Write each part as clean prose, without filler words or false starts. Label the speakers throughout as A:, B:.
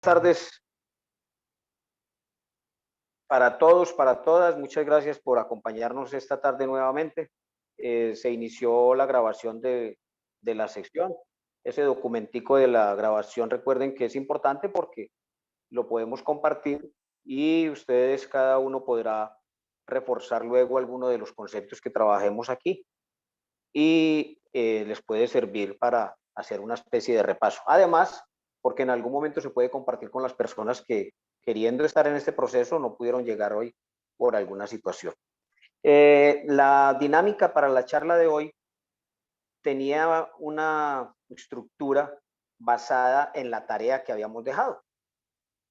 A: Tardes para todos, para todas. Muchas gracias por acompañarnos esta tarde nuevamente. Se inició la grabación de la sección. Ese documentico de la grabación, recuerden que es importante porque lo podemos compartir y ustedes, cada uno podrá reforzar luego alguno de los conceptos que trabajemos aquí y les puede servir para hacer una especie de repaso. Además, porque en algún momento se puede compartir con las personas que, queriendo estar en este proceso, no pudieron llegar hoy por alguna situación. La dinámica para la charla de hoy tenía una estructura basada en la tarea que habíamos dejado.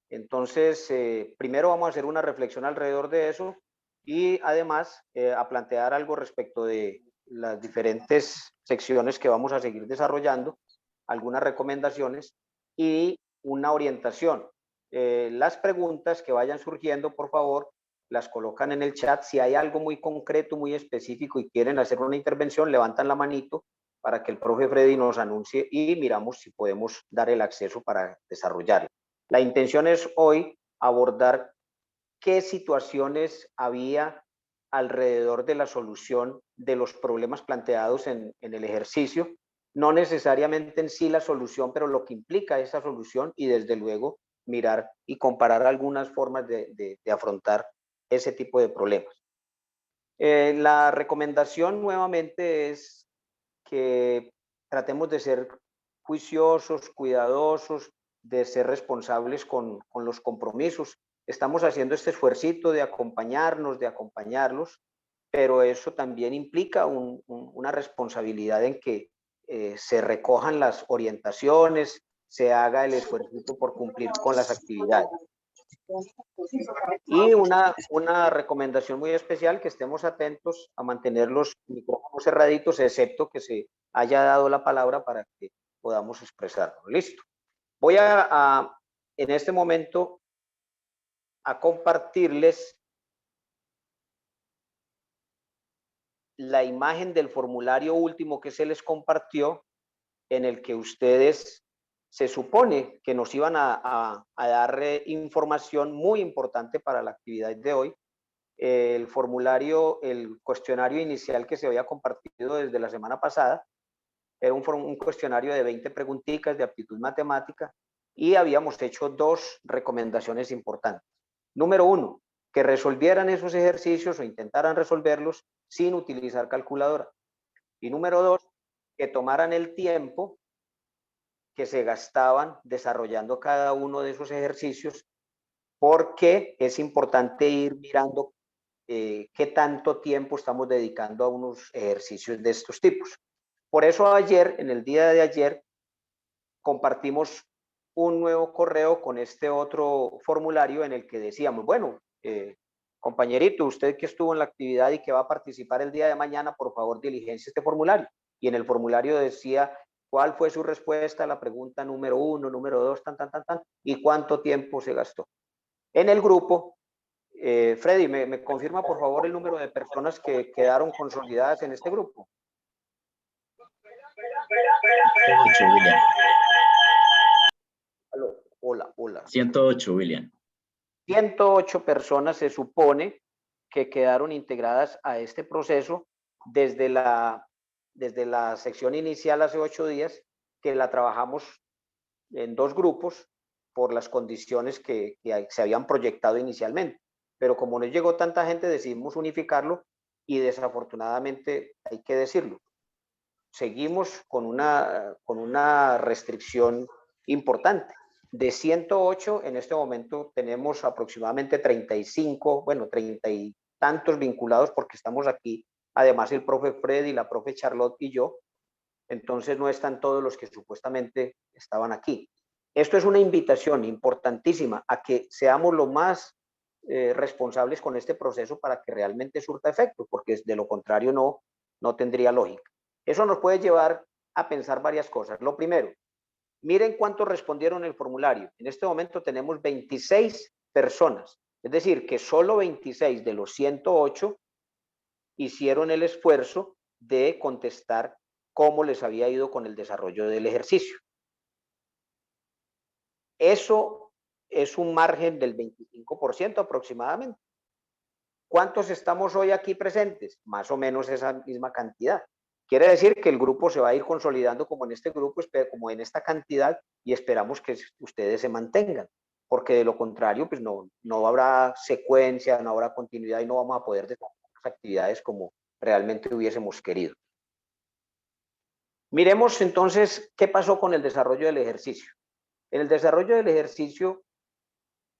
A: Entonces, primero vamos a hacer una reflexión alrededor de eso y además a plantear algo respecto de las diferentes secciones que vamos a seguir desarrollando, algunas recomendaciones y una orientación. Las preguntas que vayan surgiendo, por favor, las colocan en el chat. Si hay algo muy concreto, muy específico y quieren hacer una intervención, levantan la manito para que el profe Freddy nos anuncie y miramos si podemos dar el acceso para desarrollarlo. La intención es hoy abordar qué situaciones había alrededor de la solución de los problemas planteados en el ejercicio, no necesariamente en sí la solución, pero lo que implica esa solución y desde luego mirar y comparar algunas formas de afrontar ese tipo de problemas. La recomendación nuevamente es que tratemos de ser juiciosos, cuidadosos, de ser responsables con los compromisos. Estamos haciendo este esfuercito de acompañarnos, de acompañarlos, pero eso también implica una responsabilidad en que se recojan las orientaciones, se haga el esfuerzo por cumplir con las actividades. Y una recomendación muy especial, que estemos atentos a mantener los micrófonos cerraditos, excepto que se haya dado la palabra para que podamos expresarnos. Listo. Voy en este momento a compartirles la imagen del formulario último que se les compartió, en el que ustedes se supone que nos iban a dar información muy importante para la actividad de hoy. El formulario, el cuestionario inicial que se había compartido desde la semana pasada, era un cuestionario de 20 preguntitas de aptitud matemática y habíamos hecho dos recomendaciones importantes. Número uno, que resolvieran esos ejercicios o intentaran resolverlos sin utilizar calculadora. Y número dos, que tomaran el tiempo que se gastaban desarrollando cada uno de esos ejercicios, porque es importante ir mirando qué tanto tiempo estamos dedicando a unos ejercicios de estos tipos. Por eso ayer, en el día de ayer, compartimos un nuevo correo con este otro formulario en el que decíamos, bueno, compañerito, usted que estuvo en la actividad y que va a participar el día de mañana, por favor, diligencia este formulario. Y en el formulario decía cuál fue su respuesta a la pregunta número 1, número 2, y cuánto tiempo se gastó. En el grupo, Freddy, ¿me confirma por favor el número de personas que quedaron consolidadas en este grupo?
B: 108, William.
A: Aló, hola, hola.
B: 108, William.
A: 108 personas se supone que quedaron integradas a este proceso desde la sección inicial hace 8 días, que la trabajamos en dos grupos por las condiciones que se habían proyectado inicialmente. Pero como no llegó tanta gente, decidimos unificarlo y desafortunadamente, hay que decirlo, seguimos con una restricción importante. De 108, en este momento tenemos aproximadamente 35, bueno, 30 y tantos vinculados, porque estamos aquí, además el profe Freddy, la profe Charlotte y yo, entonces no están todos los que supuestamente estaban aquí. Esto es una invitación importantísima a que seamos lo más responsables con este proceso para que realmente surta efecto, porque de lo contrario no tendría lógica. Eso nos puede llevar a pensar varias cosas. Lo primero, miren cuántos respondieron el formulario. En este momento tenemos 26 personas, es decir, que solo 26 de los 108 hicieron el esfuerzo de contestar cómo les había ido con el desarrollo del ejercicio. Eso es un margen del 25% aproximadamente. ¿Cuántos estamos hoy aquí presentes? Más o menos esa misma cantidad. Quiere decir que el grupo se va a ir consolidando como en este grupo, como en esta cantidad, y esperamos que ustedes se mantengan, porque de lo contrario, pues no habrá secuencia, no habrá continuidad y no vamos a poder desarrollar las actividades como realmente hubiésemos querido. Miremos entonces qué pasó con el desarrollo del ejercicio. En el desarrollo del ejercicio,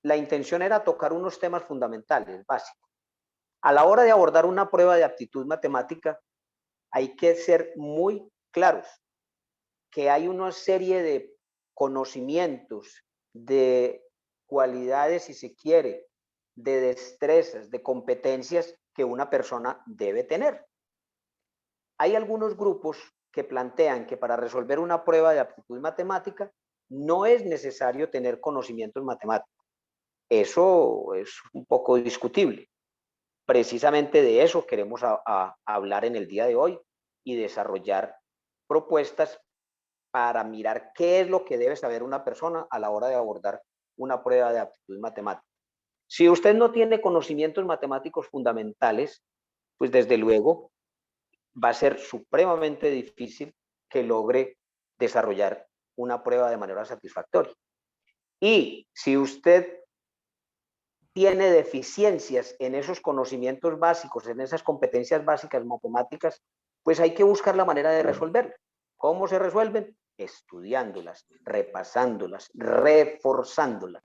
A: la intención era tocar unos temas fundamentales, básicos. A la hora de abordar una prueba de aptitud matemática, hay que ser muy claros que hay una serie de conocimientos, de cualidades, si se quiere, de destrezas, de competencias que una persona debe tener. Hay algunos grupos que plantean que para resolver una prueba de aptitud matemática no es necesario tener conocimientos matemáticos. Eso es un poco discutible. Precisamente de eso queremos hablar en el día de hoy y desarrollar propuestas para mirar qué es lo que debe saber una persona a la hora de abordar una prueba de aptitud matemática. Si usted no tiene conocimientos matemáticos fundamentales, pues desde luego va a ser supremamente difícil que logre desarrollar una prueba de manera satisfactoria. Y si usted tiene deficiencias en esos conocimientos básicos, en esas competencias básicas matemáticas, pues hay que buscar la manera de resolverlas. ¿Cómo se resuelven? Estudiándolas, repasándolas, reforzándolas.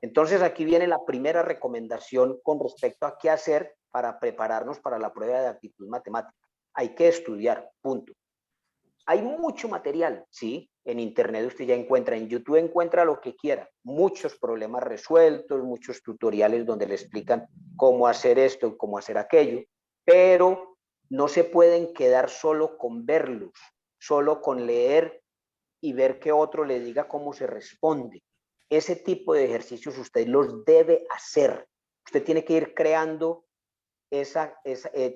A: Entonces aquí viene la primera recomendación con respecto a qué hacer para prepararnos para la prueba de aptitud matemática. Hay que estudiar, punto. Hay mucho material, sí, en internet usted ya encuentra, en YouTube encuentra lo que quiera, muchos problemas resueltos, muchos tutoriales donde le explican cómo hacer esto y cómo hacer aquello, pero no se pueden quedar solo con verlos, solo con leer y ver que otro le diga cómo se responde. Ese tipo de ejercicios usted los debe hacer. Usted tiene que ir creando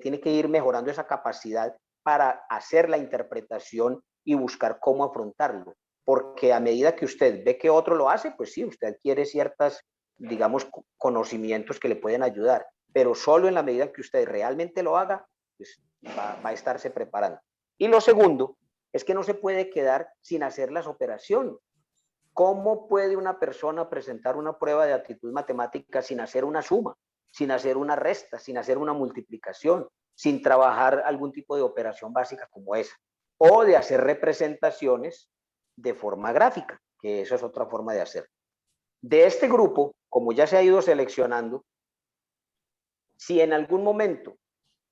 A: tiene que ir mejorando esa capacidad para hacer la interpretación y buscar cómo afrontarlo. Porque a medida que usted ve que otro lo hace, pues sí, usted adquiere ciertas, digamos, conocimientos que le pueden ayudar. Pero solo en la medida que usted realmente lo haga, pues va a estarse preparando. Y lo segundo es que no se puede quedar sin hacer las operaciones. ¿Cómo puede una persona presentar una prueba de aptitud matemática sin hacer una suma, sin hacer una resta, sin hacer una multiplicación, sin trabajar algún tipo de operación básica como esa? O de hacer representaciones de forma gráfica, que esa es otra forma de hacer. De este grupo, como ya se ha ido seleccionando, si en algún momento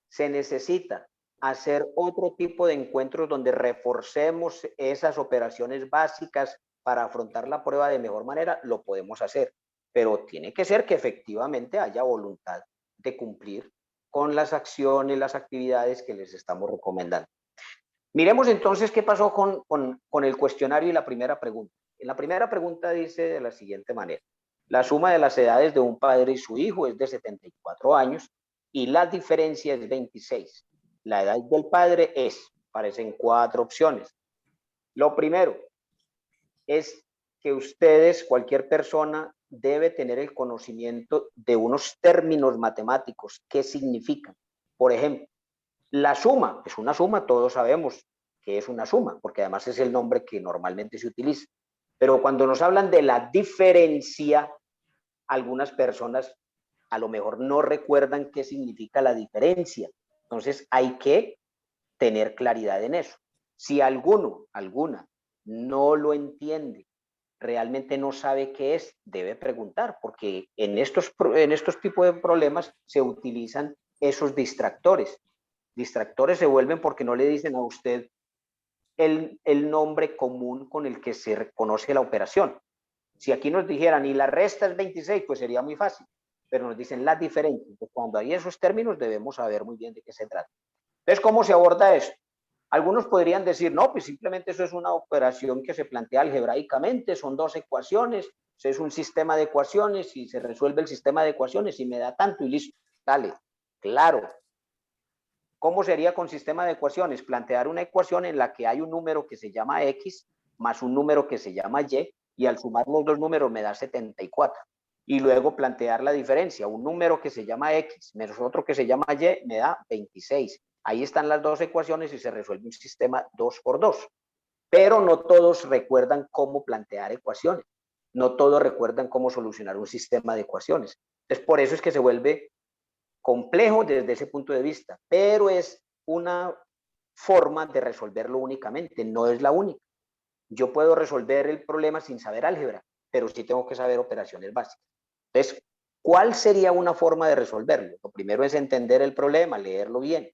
A: se necesita hacer otro tipo de encuentros donde reforcemos esas operaciones básicas para afrontar la prueba de mejor manera, lo podemos hacer. Pero tiene que ser que efectivamente haya voluntad de cumplir con las acciones, las actividades que les estamos recomendando. Miremos entonces qué pasó con el cuestionario y la primera pregunta. En la primera pregunta dice de la siguiente manera: la suma de las edades de un padre y su hijo es de 74 años y la diferencia es 26. La edad del padre aparecen 4 opciones. Lo primero es que ustedes, cualquier persona, debe tener el conocimiento de unos términos matemáticos. ¿Qué significan? Por ejemplo, la suma es una suma, todos sabemos que es una suma, porque además es el nombre que normalmente se utiliza. Pero cuando nos hablan de la diferencia, algunas personas a lo mejor no recuerdan qué significa la diferencia. Entonces hay que tener claridad en eso. Si alguna, no lo entiende, realmente no sabe qué es, debe preguntar, porque en estos tipos de problemas se utilizan esos distractores. Distractores se vuelven porque no le dicen a usted el nombre común con el que se reconoce la operación. Si aquí nos dijeran y la resta es 26, pues sería muy fácil, pero nos dicen la diferencia. Entonces, cuando hay esos términos debemos saber muy bien de qué se trata. Entonces, ¿cómo se aborda esto? Algunos podrían decir, no, pues simplemente eso es una operación que se plantea algebraicamente, son 2 ecuaciones, es un sistema de ecuaciones y se resuelve el sistema de ecuaciones y me da tanto y listo. Dale, claro. ¿Cómo sería con sistema de ecuaciones? Plantear una ecuación en la que hay un número que se llama X más un número que se llama Y y al sumar los dos números me da 74. Y luego plantear la diferencia. Un número que se llama X menos otro que se llama Y me da 26. Ahí están las dos ecuaciones y se resuelve un sistema 2 por 2. Pero no todos recuerdan cómo plantear ecuaciones. No todos recuerdan cómo solucionar un sistema de ecuaciones. Entonces, por eso es que se vuelve complejo desde ese punto de vista. Pero es una forma de resolverlo únicamente, no es la única. Yo puedo resolver el problema sin saber álgebra, pero sí tengo que saber operaciones básicas. Entonces, ¿cuál sería una forma de resolverlo? Lo primero es entender el problema, leerlo bien.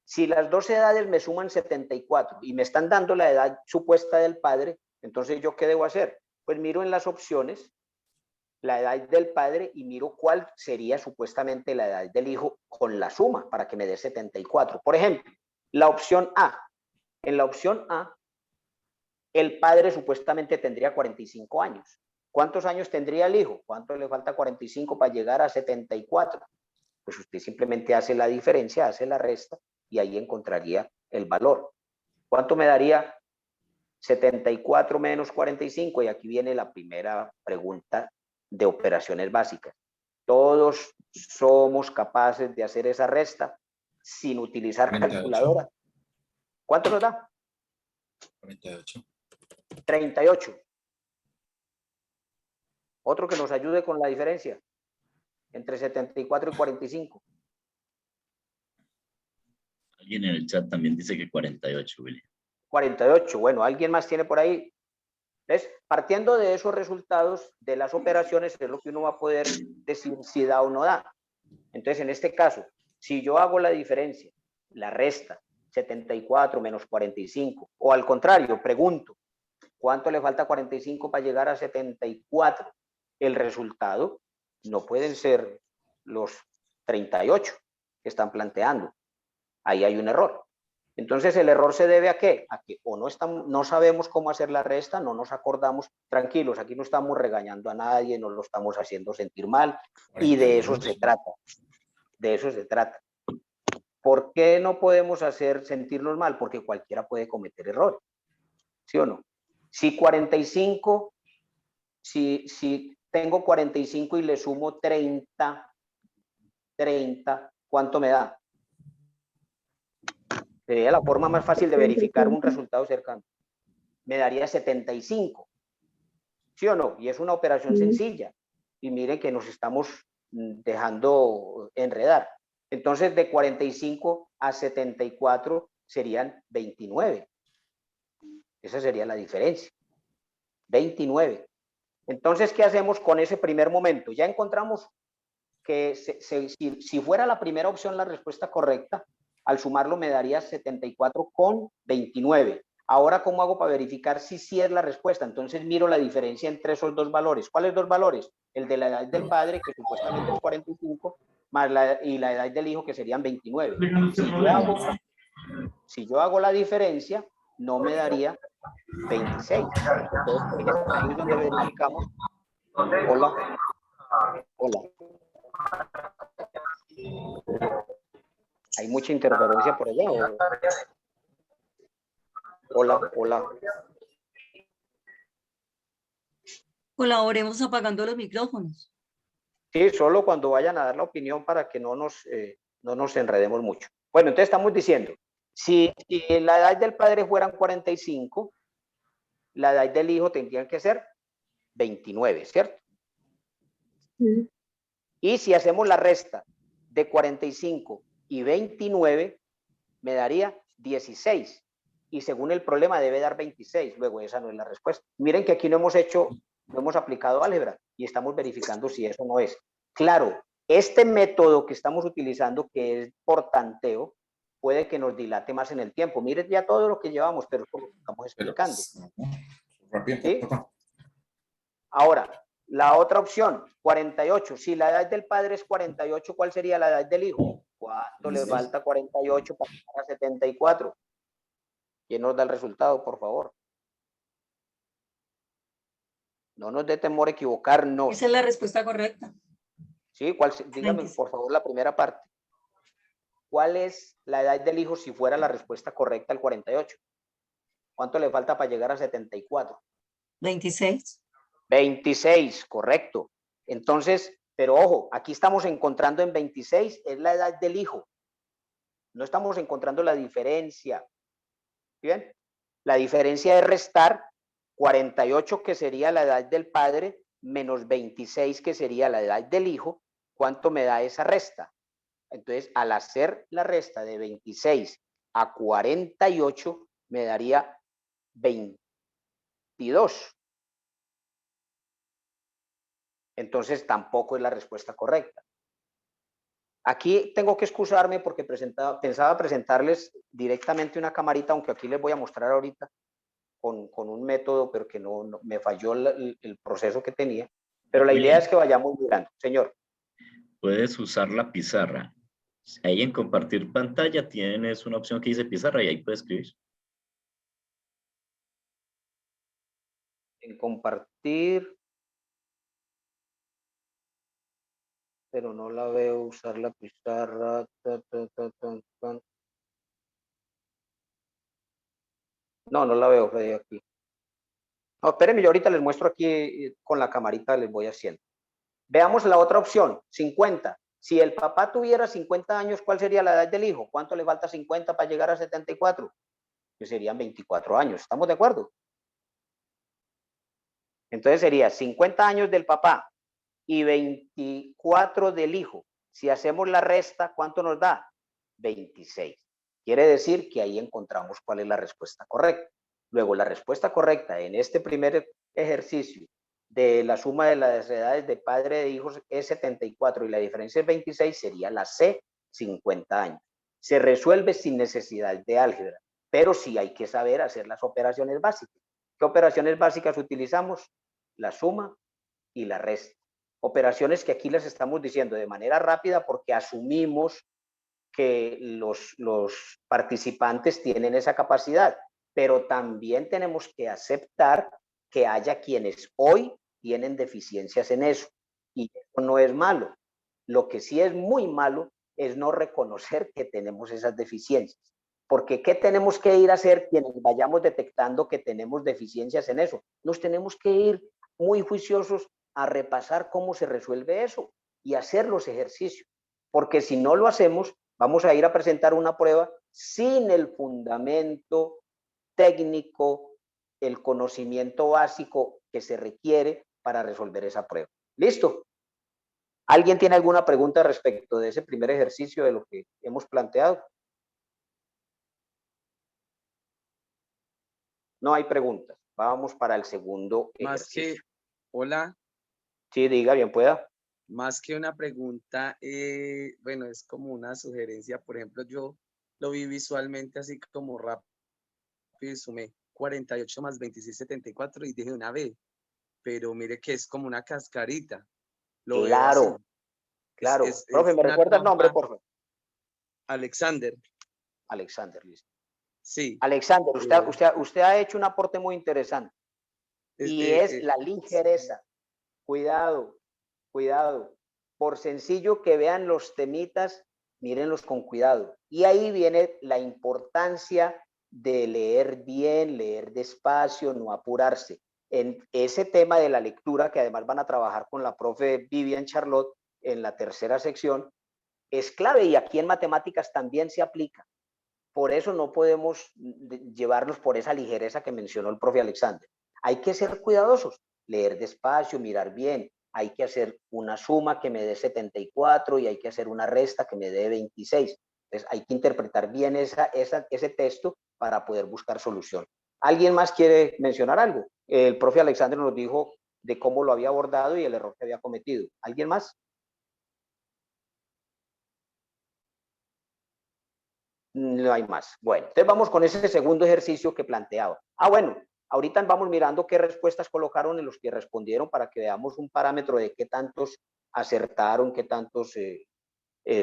A: Si las dos edades me suman 74 y me están dando la edad supuesta del padre, entonces ¿yo qué debo hacer? Pues miro en las opciones la edad del padre y miro cuál sería supuestamente la edad del hijo con la suma para que me dé 74. Por ejemplo, la opción A. En la opción A, el padre supuestamente tendría 45 años. ¿Cuántos años tendría el hijo? ¿Cuánto le falta 45 para llegar a 74? Pues usted simplemente hace la diferencia, hace la resta y ahí encontraría el valor. ¿Cuánto me daría 74 menos 45? Y aquí viene la primera pregunta de operaciones básicas. Todos somos capaces de hacer esa resta sin utilizar
C: 48.
A: calculadora. ¿Cuánto nos da?
C: 48.
A: 38. Otro que nos ayude con la diferencia entre 74 y 45.
B: Alguien en el chat también dice que 48, William.
A: 48. Bueno, ¿alguien más tiene por ahí? ¿Ves? Partiendo de esos resultados de las operaciones es lo que uno va a poder decir si da o no da. Entonces, en este caso, si yo hago la diferencia, la resta, 74 menos 45, o al contrario, pregunto, ¿cuánto le falta a 45 para llegar a 74? El resultado no pueden ser los 38 que están planteando. Ahí hay un error. Entonces, ¿el error se debe a qué? A que o no sabemos cómo hacer la resta, no nos acordamos. Tranquilos, aquí no estamos regañando a nadie, no lo estamos haciendo sentir mal, y de eso se trata. De eso se trata. ¿Por qué no podemos hacer sentirnos mal? Porque cualquiera puede cometer errores. ¿Sí o no? Si 45, si tengo 45 y le sumo 30, ¿cuánto me da? Sería la forma más fácil de verificar un resultado cercano. Me daría 75. ¿Sí o no? Y es una operación sencilla. Y miren que nos estamos dejando enredar. Entonces, de 45 a 74 serían 29. Esa sería la diferencia. 29. Entonces, ¿qué hacemos con ese primer momento? Ya encontramos que si fuera la primera opción la respuesta correcta, al sumarlo me daría 74 con 29. Ahora, ¿cómo hago para verificar si sí es la respuesta? Entonces miro la diferencia entre esos dos valores. ¿Cuáles dos valores? El de la edad del padre, que supuestamente es 45, más y la edad del hijo, que serían 29. Si yo hago la diferencia, no me daría 26. Entonces, ahí es donde verificamos. Hola. Hola. ¿Hay mucha interferencia por allá? ¿O? Hola, hola.
D: Colaboremos apagando los micrófonos.
A: Sí, solo cuando vayan a dar la opinión para que no nos enredemos mucho. Bueno, entonces estamos diciendo, si la edad del padre fueran 45, la edad del hijo tendría que ser 29, ¿cierto? Sí. Y si hacemos la resta de 45 y 29, me daría 16. Y según el problema debe dar 26. Luego esa no es la respuesta. Miren que aquí no hemos aplicado álgebra y estamos verificando si eso no es. Claro, este método que estamos utilizando, que es por tanteo, puede que nos dilate más en el tiempo. Miren ya todo lo que llevamos, pero es por lo que estamos explicando. ¿Sí? Ahora, la otra opción, 48. Si la edad del padre es 48, ¿cuál sería la edad del hijo? ¿Cuánto le falta 48 para llegar a 74? ¿Quién nos da el resultado, por favor? No nos dé temor equivocarnos.
D: Esa es la respuesta correcta.
A: Sí, dígame, por favor, la primera parte. ¿Cuál es la edad del hijo si fuera la respuesta correcta al 48? ¿Cuánto le falta para llegar a 74?
D: 26.
A: 26, correcto. Entonces, pero ojo, aquí estamos encontrando en 26, es la edad del hijo. No estamos encontrando la diferencia. ¿Bien? La diferencia es restar 48, que sería la edad del padre, menos 26, que sería la edad del hijo. ¿Cuánto me da esa resta? Entonces, al hacer la resta de 26 a 48, me daría 22. Entonces, tampoco es la respuesta correcta. Aquí tengo que excusarme porque pensaba presentarles directamente una camarita, aunque aquí les voy a mostrar ahorita con un método, pero que no me falló el proceso que tenía. Pero la idea es que vayamos mirando. Señor.
B: Puedes usar la pizarra. Ahí en compartir pantalla tienes una opción que dice pizarra y ahí puedes escribir.
A: En compartir. Pero no la veo usar la pizarra. No la veo aquí. No, espérenme, yo ahorita les muestro aquí con la camarita, les voy haciendo. Veamos la otra opción, 50. Si el papá tuviera 50 años, ¿cuál sería la edad del hijo? ¿Cuánto le falta 50 para llegar a 74? Que serían 24 años, ¿estamos de acuerdo? Entonces sería 50 años del papá y 24 del hijo. Si hacemos la resta, ¿cuánto nos da? 26. Quiere decir que ahí encontramos cuál es la respuesta correcta. Luego, la respuesta correcta en este primer ejercicio de la suma de las edades de padre e hijos es 74 y la diferencia es 26, sería la C, 50 años. Se resuelve sin necesidad de álgebra, pero sí hay que saber hacer las operaciones básicas. ¿Qué operaciones básicas utilizamos? La suma y la resta. Operaciones que aquí les estamos diciendo de manera rápida porque asumimos que los participantes tienen esa capacidad, pero también tenemos que aceptar que haya quienes hoy tienen deficiencias en eso, y eso no es malo. Lo que sí es muy malo es no reconocer que tenemos esas deficiencias, porque ¿qué tenemos que ir a hacer quienes vayamos detectando que tenemos deficiencias en eso? Nos tenemos que ir muy juiciosos a repasar cómo se resuelve eso y hacer los ejercicios, porque si no lo hacemos, vamos a ir a presentar una prueba sin el fundamento técnico, el conocimiento básico que se requiere para resolver esa prueba. ¿Listo? ¿Alguien tiene alguna pregunta respecto de ese primer ejercicio de lo que hemos planteado? No hay preguntas. Vamos para el segundo ejercicio.
E: Hola.
A: Sí, diga, bien pueda.
E: Más que una pregunta, bueno, es como una sugerencia. Por ejemplo, yo lo vi visualmente así como rápido y sumé 48 más 26, 74 y dije una B, pero mire que es como una cascarita. Lo veo así.
A: Claro. Profe, ¿me recuerda el nombre, por favor?
E: Alexander.
A: Alexander, listo.
E: Sí.
A: Alexander, usted ha hecho un aporte muy interesante. Y es la ligereza. Cuidado. Por sencillo que vean los temitas, mírenlos con cuidado. Y ahí viene la importancia de leer bien, leer despacio, no apurarse. En ese tema de la lectura, que además van a trabajar con la profe Vivian Charlotte en la tercera sección, es clave y aquí en matemáticas también se aplica. Por eso no podemos llevarnos por esa ligereza que mencionó el profe Alexander. Hay que ser cuidadosos, leer despacio, mirar bien. Hay que hacer una suma que me dé 74 y hay que hacer una resta que me dé 26. Entonces hay que interpretar bien ese texto para poder buscar solución. ¿Alguien más quiere mencionar algo? El profe Alexander nos dijo de cómo lo había abordado y el error que había cometido. ¿Alguien más? No hay más. Bueno, entonces vamos con ese segundo ejercicio que planteaba. Bueno, ahorita vamos mirando qué respuestas colocaron en los que respondieron para que veamos un parámetro de qué tantos acertaron, qué tantos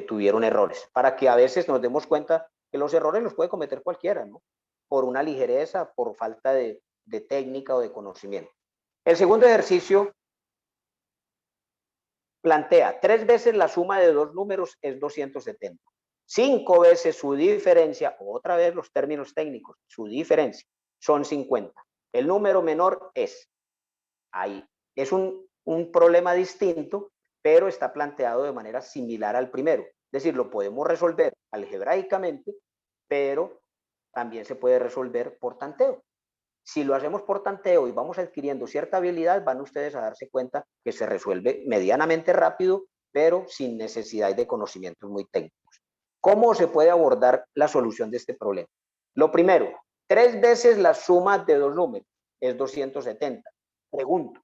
A: tuvieron errores, para que a veces nos demos cuenta que los errores los puede cometer cualquiera, ¿no? Por una ligereza, por falta de técnica o de conocimiento. El segundo ejercicio plantea 3 veces la suma de dos números es 270. 5 veces su diferencia, otra vez los términos técnicos, su diferencia son 50. El número menor es, ahí Es un problema distinto, pero está planteado de manera similar al primero. Es decir, lo podemos resolver algebraicamente, pero también se puede resolver por tanteo. Si lo hacemos por tanteo y vamos adquiriendo cierta habilidad, van ustedes a darse cuenta que se resuelve medianamente rápido, pero sin necesidad de conocimientos muy técnicos. ¿Cómo se puede abordar la solución de este problema? Lo primero, 3 veces la suma de dos números es 270. Pregunto,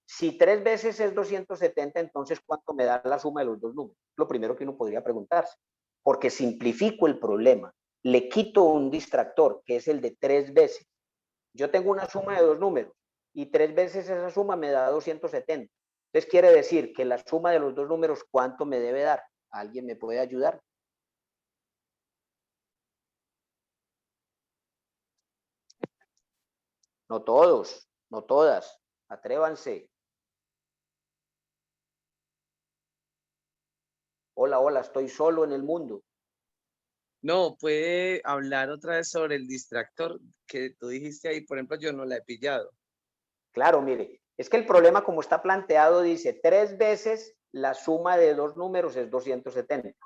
A: si 3 veces es 270, entonces ¿cuánto me da la suma de los dos números? Lo primero que uno podría preguntarse, porque simplifico el problema. Le quito un distractor, que es el de 3 veces. Yo tengo una suma de dos números y 3 veces esa suma me da 270. Entonces quiere decir que la suma de los dos números, ¿cuánto me debe dar? ¿Alguien me puede ayudar? No todos, no todas. Atrévanse. Hola, hola, estoy solo en el mundo.
E: No, puede hablar otra vez sobre el distractor que tú dijiste ahí. Por ejemplo, yo no la he pillado.
A: Claro, mire, es que el problema como está planteado dice 3 veces la suma de dos números es 270.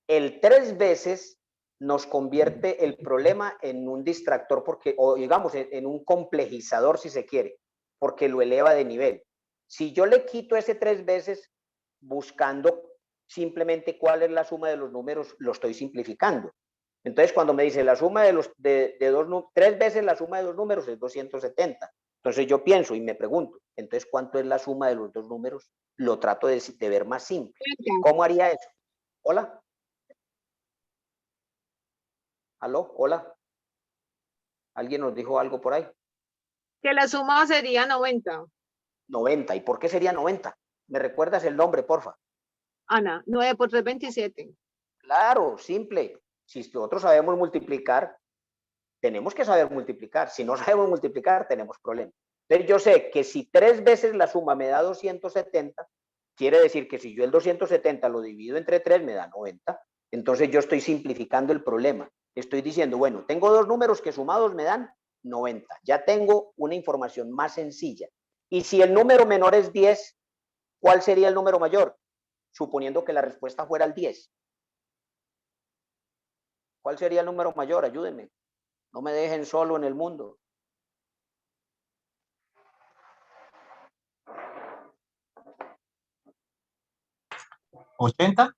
A: El 3 veces nos convierte el problema en un distractor porque, o digamos, en un complejizador si se quiere, porque lo eleva de nivel. Si yo le quito ese 3 veces buscando simplemente cuál es la suma de los números, lo estoy simplificando. Entonces, cuando me dice la suma de 3 veces la suma de dos números es 270. Entonces yo pienso y me pregunto, entonces, ¿cuánto es la suma de los dos números? Lo trato de ver más simple. ¿Cómo haría eso? Hola. ¿Aló? Hola. ¿Alguien nos dijo algo por ahí?
F: Que la suma sería 90.
A: 90. ¿Y por qué sería 90? ¿Me recuerdas el nombre, porfa?
F: Ana, 9 por 3, 27.
A: Claro, simple. Si nosotros sabemos multiplicar, tenemos que saber multiplicar. Si no sabemos multiplicar, tenemos problemas. Entonces yo sé que si 3 veces la suma me da 270, quiere decir que si yo el 270 lo divido entre 3 me da 90. Entonces yo estoy simplificando el problema. Estoy diciendo, bueno, tengo dos números que sumados me dan 90. Ya tengo una información más sencilla. Y si el número menor es 10, ¿cuál sería el número mayor? Suponiendo que la respuesta fuera el 10. ¿Cuál sería el número mayor? Ayúdenme. No me dejen solo en el mundo.
C: ¿80?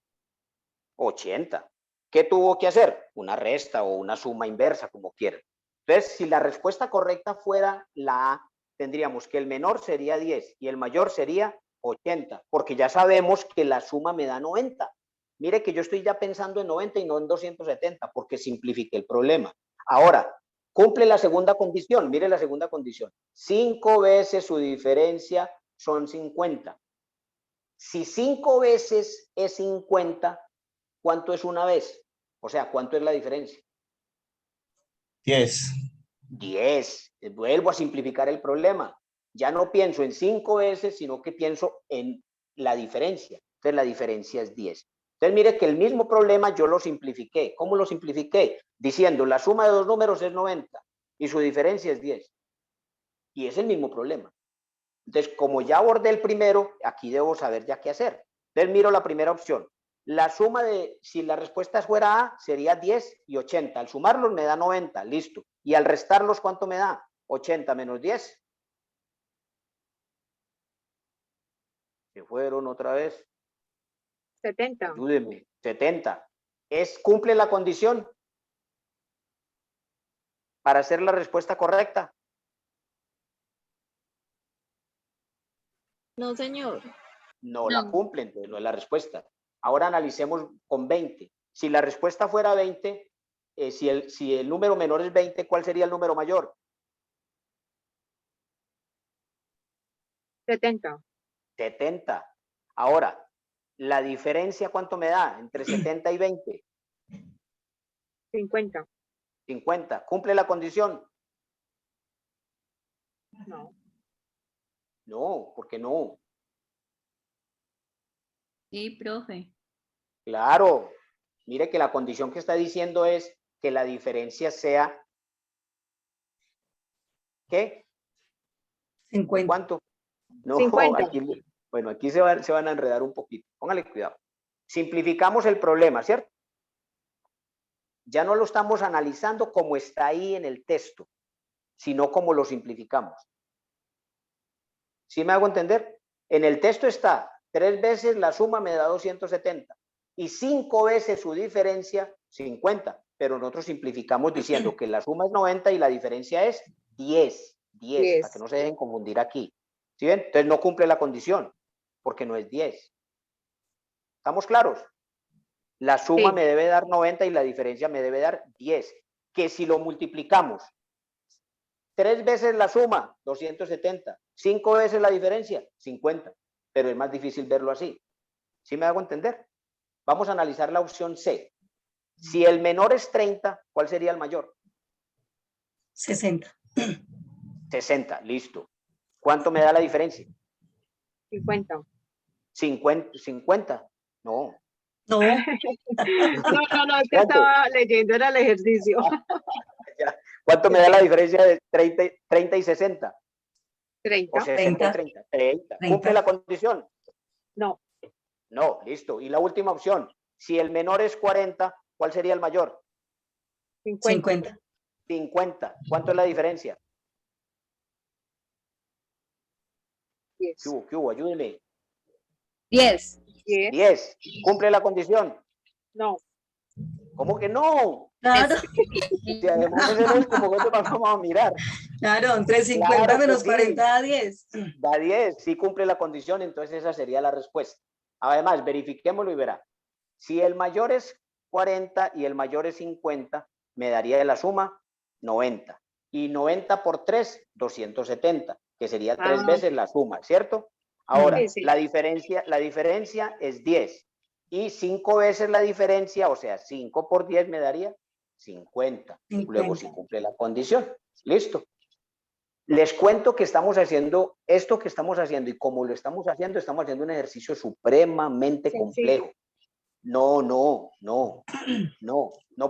A: 80. ¿Qué tuvo que hacer? Una resta o una suma inversa, como quieran. Entonces, si la respuesta correcta fuera la A, tendríamos que el menor sería 10 y el mayor sería 80, porque ya sabemos que la suma me da 90. Mire que yo estoy ya pensando en 90 y no en 270, porque simplifique el problema. Ahora, cumple la segunda condición. Mire la segunda condición. 5 veces su diferencia son 50. Si 5 veces es 50, ¿cuánto es una vez? O sea, ¿cuánto es la diferencia?
C: 10.
A: 10. Vuelvo a simplificar el problema. Ya no pienso en 5 veces, sino que pienso en la diferencia. Entonces, la diferencia es 10. Entonces, mire que el mismo problema yo lo simplifiqué. ¿Cómo lo simplifiqué? Diciendo, la suma de dos números es 90 y su diferencia es 10. Y es el mismo problema. Entonces, como ya abordé el primero, aquí debo saber ya qué hacer. Entonces, miro la primera opción. La suma de, si la respuesta fuera A, sería 10 y 80. Al sumarlos me da 90, listo. Y al restarlos, ¿cuánto me da? 80 menos 10. ¿Se fueron otra vez?
F: 70.
A: Ayúdenme. 70. ¿Cumple la condición para hacer la respuesta correcta?
F: No, señor.
A: No la cumple, entonces no es la respuesta. Ahora analicemos con 20. Si la respuesta fuera 20, si el número menor es 20, ¿cuál sería el número mayor?
F: 70.
A: 70. Ahora, ¿la diferencia cuánto me da entre 70 y 20?
F: 50.
A: 50. ¿Cumple la condición?
F: No.
A: No, ¿por qué no?
D: Sí, profe.
A: Claro. Mire que la condición que está diciendo es que la diferencia sea, ¿qué?
D: 50.
A: ¿Cuánto? No,
F: 50.
A: aquí, bueno, aquí se van a enredar un poquito. Póngale cuidado. Simplificamos el problema, ¿cierto? Ya no lo estamos analizando como está ahí en el texto, sino como lo simplificamos. ¿Sí me hago entender? En el texto está 3 veces la suma me da 270 y 5 veces su diferencia 50, pero nosotros simplificamos diciendo que la suma es 90 y la diferencia es 10, para que no se dejen confundir aquí. ¿Sí ven? Entonces no cumple la condición, porque no es 10. ¿Estamos claros? La suma
F: Sí.
A: me debe dar 90 y la diferencia me debe dar 10, que si lo multiplicamos 3 veces la suma, 270, 5 veces la diferencia, 50, pero es más difícil verlo así. ¿Sí me hago entender? Vamos a analizar la opción C. Si el menor es 30, ¿cuál sería el mayor?
D: 60.
A: 60, listo. ¿Cuánto me da la diferencia?
F: 50.
A: 50. No.
D: No,
F: No, es que
A: ¿Cuánto?
F: estaba leyendo, era el ejercicio.
A: ¿Cuánto me da la diferencia de 30 y 60?
F: 30.
A: O 60 y 30. 30. ¿Cumple la condición?
F: No,
A: No, listo. Y la última opción. Si el menor es 40, ¿cuál sería el mayor?
F: 50.
D: 50.
A: 50. ¿Cuánto es la diferencia?
F: 10.
A: ¿Qué hubo? Ayúdeme.
G: 10.
F: 10.
A: 10. ¿Cumple la condición?
F: No.
A: ¿Cómo que no?
D: Claro,
A: Si además ese no es como que vamos a mirar.
D: claro, entre 50
A: Claro que
D: menos
A: sí.
D: 40 da 10.
A: Da 10, sí cumple la condición, entonces esa sería la respuesta. Además, verifiquémoslo y verá. Si el mayor es 40 y el mayor es 50, me daría de la suma 90. Y 90 por 3, 270, que sería 3 veces la suma, ¿cierto? Ahora,
F: Sí.
A: la diferencia es 10. Y 5 veces la diferencia, o sea, 5 por 10 me daría 50. Luego
D: 50.
A: sí cumple la condición. Listo. Les cuento que estamos haciendo esto que estamos haciendo y como lo estamos haciendo un ejercicio supremamente complejo. No,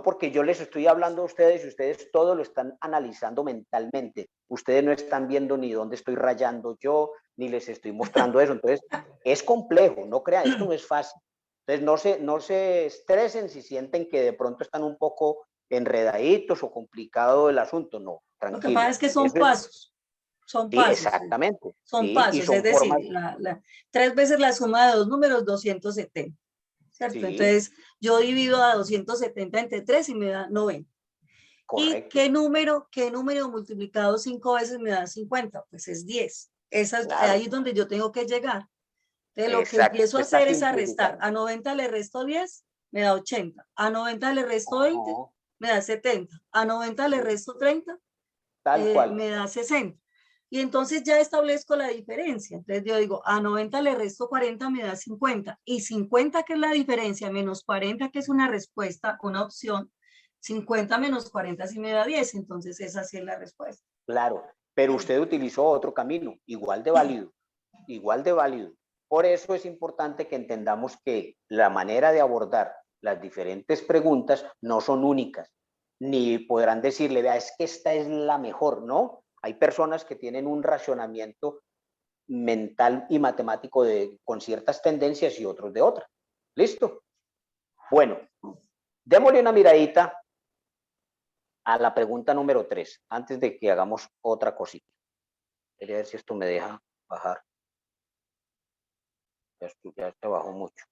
A: porque yo les estoy hablando a ustedes y ustedes todo lo están analizando mentalmente. Ustedes no están viendo ni dónde estoy rayando yo, ni les estoy mostrando eso. Entonces, es complejo, no crean, esto no es fácil. Entonces, no se estresen si sienten que de pronto están un poco enredaditos o complicado el asunto. No,
D: Lo que
A: tranquilo.
D: pasa es que son
A: Eso
D: pasos. Son
A: sí,
D: pasos.
A: exactamente.
D: Son
A: Sí, y
D: pasos,
A: son
D: es decir,
A: formas.
D: 3 veces la suma de dos números, 270. ¿Cierto?
A: Sí.
D: Entonces, yo divido a 270 entre 3 y me da 90.
A: Correcto.
D: ¿Y qué número multiplicado 5 veces me da 50? Pues es 10.
A: Claro.
D: Ahí es donde yo tengo que llegar. Entonces, lo que
A: Exacto,
D: empiezo a
A: usted está
D: hacer es a restar.
A: simplificando.
D: A 90 le resto 10, me da 80. A 90 le resto 20,
A: Ajá,
D: me da 70. A 90 le resto 30,
A: tal cual.
D: me da 60. Y entonces ya establezco la diferencia. Entonces yo digo, a 90 le resto 40, me da 50. Y 50, que es la diferencia, menos 40, que es una respuesta, una opción, 50 menos 40 sí me da 10. Entonces esa sí es la respuesta.
A: Claro, pero usted utilizó otro camino, igual de válido, igual de válido. Por eso es importante que entendamos que la manera de abordar las diferentes preguntas no son únicas, ni podrán decirle, vea, es que esta es la mejor, ¿no? Hay personas que tienen un racionamiento mental y matemático con ciertas tendencias y otros de otras. ¿Listo? Bueno, démosle una miradita a la pregunta número 3, antes de que hagamos otra cosita. Voy a ver si esto me deja bajar. Ya se bajó mucho.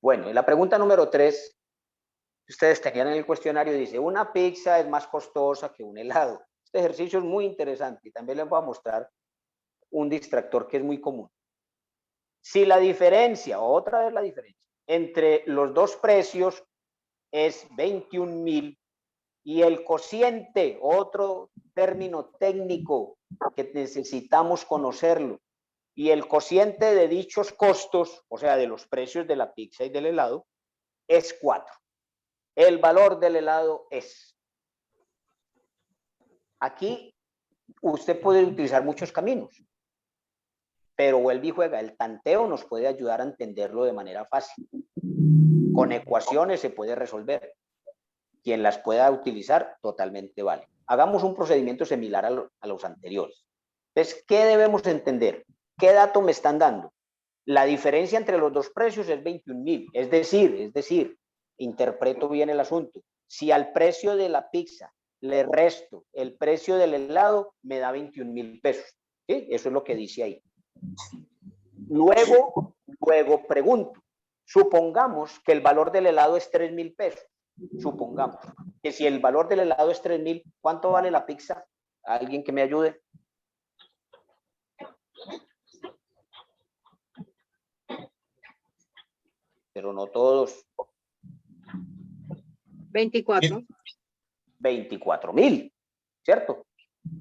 A: Bueno, y la pregunta número 3, ustedes tenían en el cuestionario, dice, una pizza es más costosa que un helado. Este ejercicio es muy interesante y también les voy a mostrar un distractor que es muy común. Si la diferencia, otra vez la diferencia, entre los dos precios es 21,000 y el cociente, otro término técnico que necesitamos conocerlo, y el cociente de dichos costos, o sea, de los precios de la pizza y del helado, es 4. El valor del helado es. Aquí usted puede utilizar muchos caminos, pero vuelve y juega. El tanteo nos puede ayudar a entenderlo de manera fácil. Con ecuaciones se puede resolver. quien las pueda utilizar, totalmente vale. Hagamos un procedimiento similar a los anteriores. Entonces, ¿qué debemos entender? ¿Qué dato me están dando? La diferencia entre los dos precios es 21.000. Es decir, interpreto bien el asunto. Si al precio de la pizza le resto el precio del helado, me da 21.000 pesos. ¿Sí? Eso es lo que dice ahí. Luego pregunto, supongamos que el valor del helado es 3.000 pesos. Supongamos que si el valor del helado es 3.000, ¿cuánto vale la pizza? ¿Alguien que me ayude? Pero no todos.
F: 24.
A: 24.000, ¿cierto?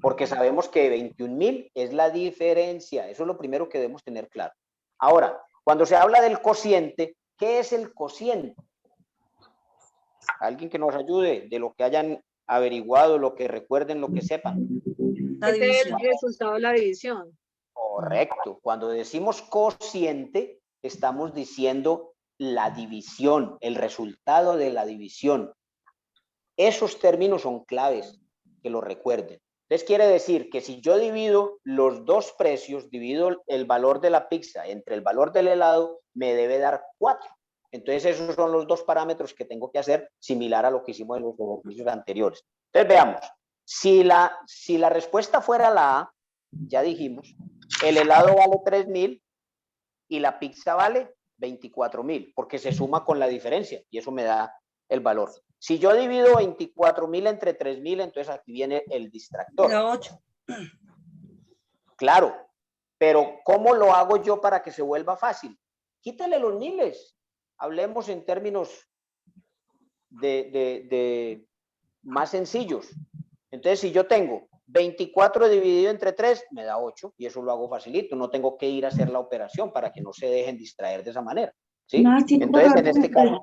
A: Porque sabemos que 21.000 es la diferencia. Eso es lo primero que debemos tener claro. Ahora, cuando se habla del cociente, ¿qué es el cociente? Alguien que nos ayude de lo que hayan averiguado, lo que recuerden, lo que sepan.
D: La
F: Es
D: división.
F: el resultado de la división.
A: Correcto. Cuando decimos cociente, estamos diciendo la división, el resultado de la división. Esos términos son claves, que lo recuerden. Entonces quiere decir que si yo divido los dos precios, divido el valor de la pizza entre el valor del helado, me debe dar 4. Entonces esos son los dos parámetros que tengo que hacer, similar a lo que hicimos en los ejercicios anteriores. Entonces veamos, si la respuesta fuera la A, ya dijimos, el helado vale 3.000 y la pizza vale 24.000, porque se suma con la diferencia y eso me da el valor. Si yo divido 24.000 entre 3.000, entonces aquí viene el distractor.
D: Era 8.
A: Claro, pero ¿cómo lo hago yo para que se vuelva fácil? Quítale los miles. Hablemos en términos de más sencillos. Entonces, si yo tengo 24 dividido entre 3, me da 8, y eso lo hago facilito. No tengo que ir a hacer la operación para que no se dejen distraer de esa manera. ¿Sí? Entonces, en este caso...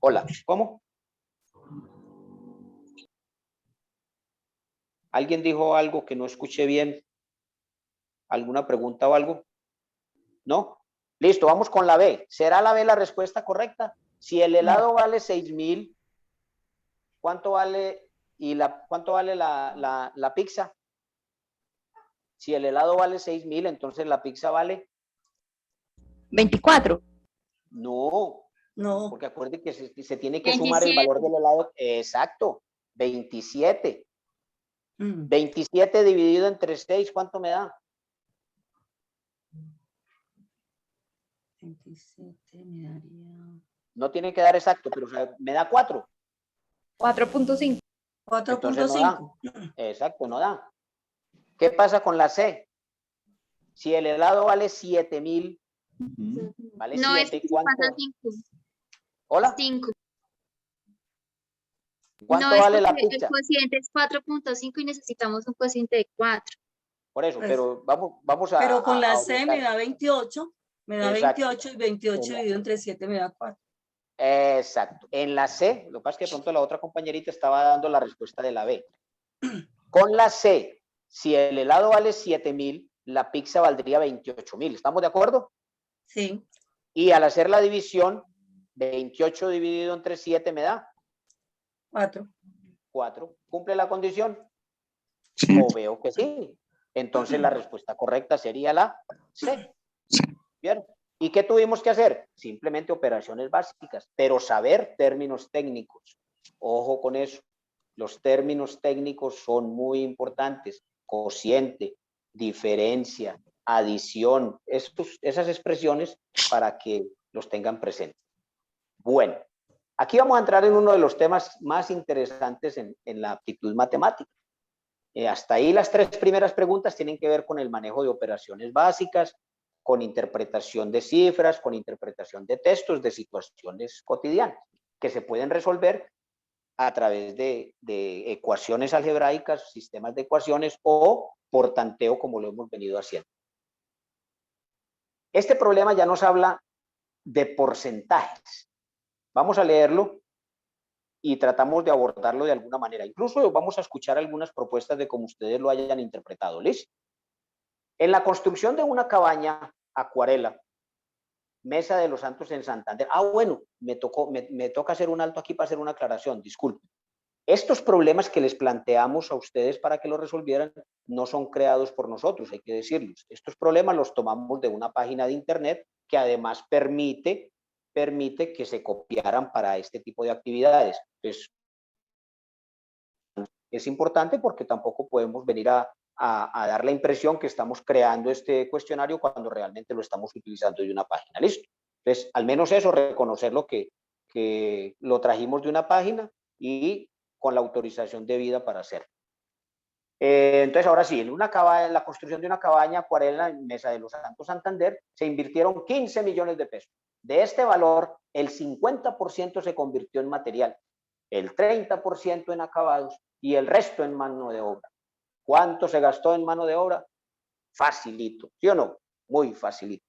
A: Hola, ¿cómo? ¿Alguien dijo algo que no escuché bien? ¿Alguna pregunta o algo? ¿No? Listo, vamos con la B. ¿Será la B la respuesta correcta? Si el helado vale 6.000, ¿cuánto vale la pizza? Si el helado vale 6.000, entonces la pizza vale
G: 24.
A: no,
D: No.
A: porque acuerde que se tiene que sumar el valor del helado. Exacto, 27. 27 dividido entre 6, ¿cuánto me da?
D: 27 me daría...
A: No tiene que dar exacto, pero o sea, me da 4.
G: 4.5.
A: Entonces no da.
D: 4.5.
A: Exacto, no da. ¿Qué pasa con la C? Si el helado vale 7.000, vale
H: No,
A: 7,
H: es que
A: ¿cuánto?
H: pasa 5.
A: ¿Hola?
H: 5.
A: ¿Cuánto
H: No, es
A: vale la
H: porque
A: pizza?
H: el cociente es 4.5 y necesitamos un cociente de 4.
A: Por eso,
D: Pues,
A: pero vamos a...
D: Pero con la C
A: orientar.
D: me da 28. Me da
A: Exacto.
D: 28 y 28 dividido entre 7 me da 4.
A: Exacto. En la C, lo que pasa es que de pronto la otra compañerita estaba dando la respuesta de la B. Con la C, si el helado vale 7.000, la pizza valdría 28.000. ¿Estamos de acuerdo?
D: Sí.
A: Y al hacer la división, 28 dividido entre 7 me da
D: 4.
A: 4. ¿Cumple la condición?
C: Sí.
A: O veo que sí. Entonces la respuesta correcta sería la C. ¿Bien? ¿Y qué tuvimos que hacer? Simplemente operaciones básicas, pero saber términos técnicos. Ojo con eso. Los términos técnicos son muy importantes. Cociente, diferencia, adición, esas expresiones para que los tengan presentes. Bueno, aquí vamos a entrar en uno de los temas más interesantes en la aptitud matemática. Hasta ahí las 3 primeras preguntas tienen que ver con el manejo de operaciones básicas, con interpretación de cifras, con interpretación de textos, de situaciones cotidianas, que se pueden resolver a través de ecuaciones algebraicas, sistemas de ecuaciones o por tanteo como lo hemos venido haciendo. Este problema ya nos habla de porcentajes. Vamos a leerlo y tratamos de abordarlo de alguna manera. Incluso vamos a escuchar algunas propuestas de cómo ustedes lo hayan interpretado. ¿Listo? En la construcción de una cabaña acuarela, Mesa de los Santos en Santander. Ah, bueno, me toca hacer un alto aquí para hacer una aclaración, disculpe. Estos problemas que les planteamos a ustedes para que los resolvieran no son creados por nosotros, hay que decirlos. Estos problemas los tomamos de una página de internet que además permite que se copiaran para este tipo de actividades. Entonces, es importante porque tampoco podemos venir a dar la impresión que estamos creando este cuestionario cuando realmente lo estamos utilizando de una página. Listo. Entonces, al menos eso, reconocerlo que lo trajimos de una página y con la autorización debida para hacerlo. Entonces, ahora sí, en la construcción de una cabaña acuarela en Mesa de los Santos, Santander, se invirtieron 15 millones de pesos. De este valor, el 50% se convirtió en material, el 30% en acabados y el resto en mano de obra. ¿Cuánto se gastó en mano de obra? Facilito, ¿sí o no? Muy facilito.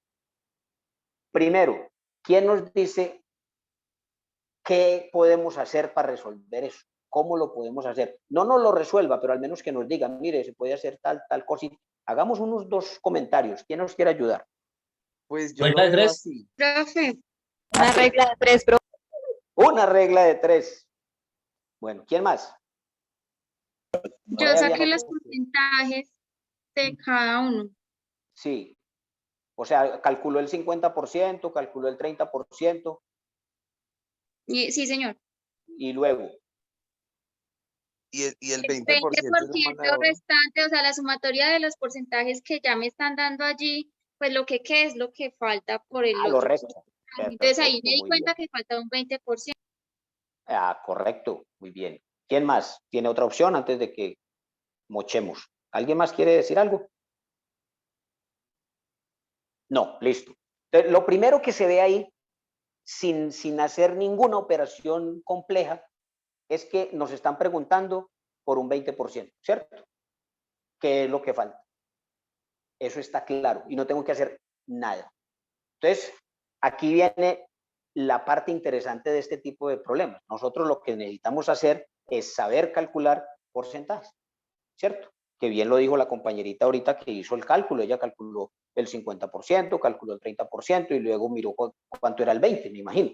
A: Primero, ¿quién nos dice qué podemos hacer para resolver eso? ¿Cómo lo podemos hacer? No nos lo resuelva, pero al menos que nos diga, mire, se puede hacer tal cosita. Hagamos unos 2 comentarios. ¿Quién nos quiere ayudar?
E: Pues yo lo veo así.
G: Profe, una regla de 3, profe.
A: Una regla de 3. Bueno, ¿quién más?
H: Yo saqué los porcentajes de cada uno.
A: Sí. O sea, calculó el 50%, calculó el 30%.
H: Sí, señor.
A: Y luego.
E: Y el 20%
H: El
E: es la mano de
H: 20%
E: obra.
H: restante, o sea, la sumatoria de los porcentajes que ya me están dando allí, pues lo que queda es lo que falta por el
A: Lo
H: otro.
A: resto.
H: Entonces ahí me di
A: Muy
H: cuenta
A: bien.
H: que falta un 20%.
A: Ah, correcto. Muy bien. ¿Quién más? ¿Tiene otra opción antes de que mochemos? ¿Alguien más quiere decir algo? No, listo. Entonces, lo primero que se ve ahí, sin hacer ninguna operación compleja, es que nos están preguntando por un 20%, ¿cierto? ¿Qué es lo que falta? Eso está claro y no tengo que hacer nada. Entonces, aquí viene la parte interesante de este tipo de problemas. Nosotros lo que necesitamos hacer es saber calcular porcentajes, ¿cierto? Que bien lo dijo la compañerita ahorita que hizo el cálculo. Ella calculó el 50%, calculó el 30% y luego miró cuánto era el 20%, me imagino.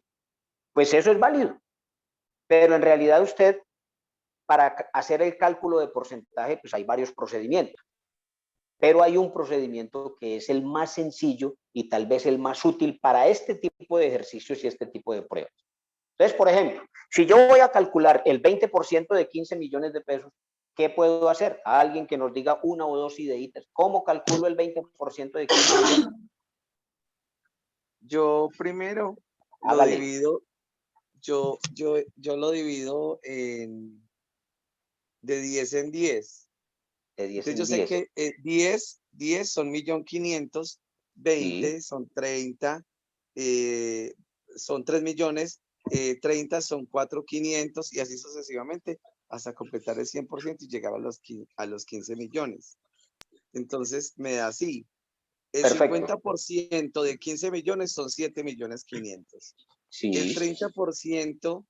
A: Pues eso es válido. Pero en realidad usted, para hacer el cálculo de porcentaje, pues hay varios procedimientos. Pero hay un procedimiento que es el más sencillo y tal vez el más útil para este tipo de ejercicios y este tipo de pruebas. Entonces, por ejemplo, si yo voy a calcular el 20% de 15 millones de pesos, ¿qué puedo hacer? A alguien que nos diga una o dos ideitas. ¿Cómo calculo el 20% de 15 millones?
E: Yo primero
A: Hágale.
E: lo divido, yo lo divido de 10 en 10.
A: De 10
E: Entonces
A: en
E: yo sé
A: 10.
E: que 10 son 1.500.000, 20 son 30, son 3 millones, 30 son 4.500 y así sucesivamente hasta completar el 100% y llegar a los 15 millones. Entonces me da así. El
A: Perfecto.
E: 50% de 15 millones son 7.500.000.
A: Sí.
E: El 30%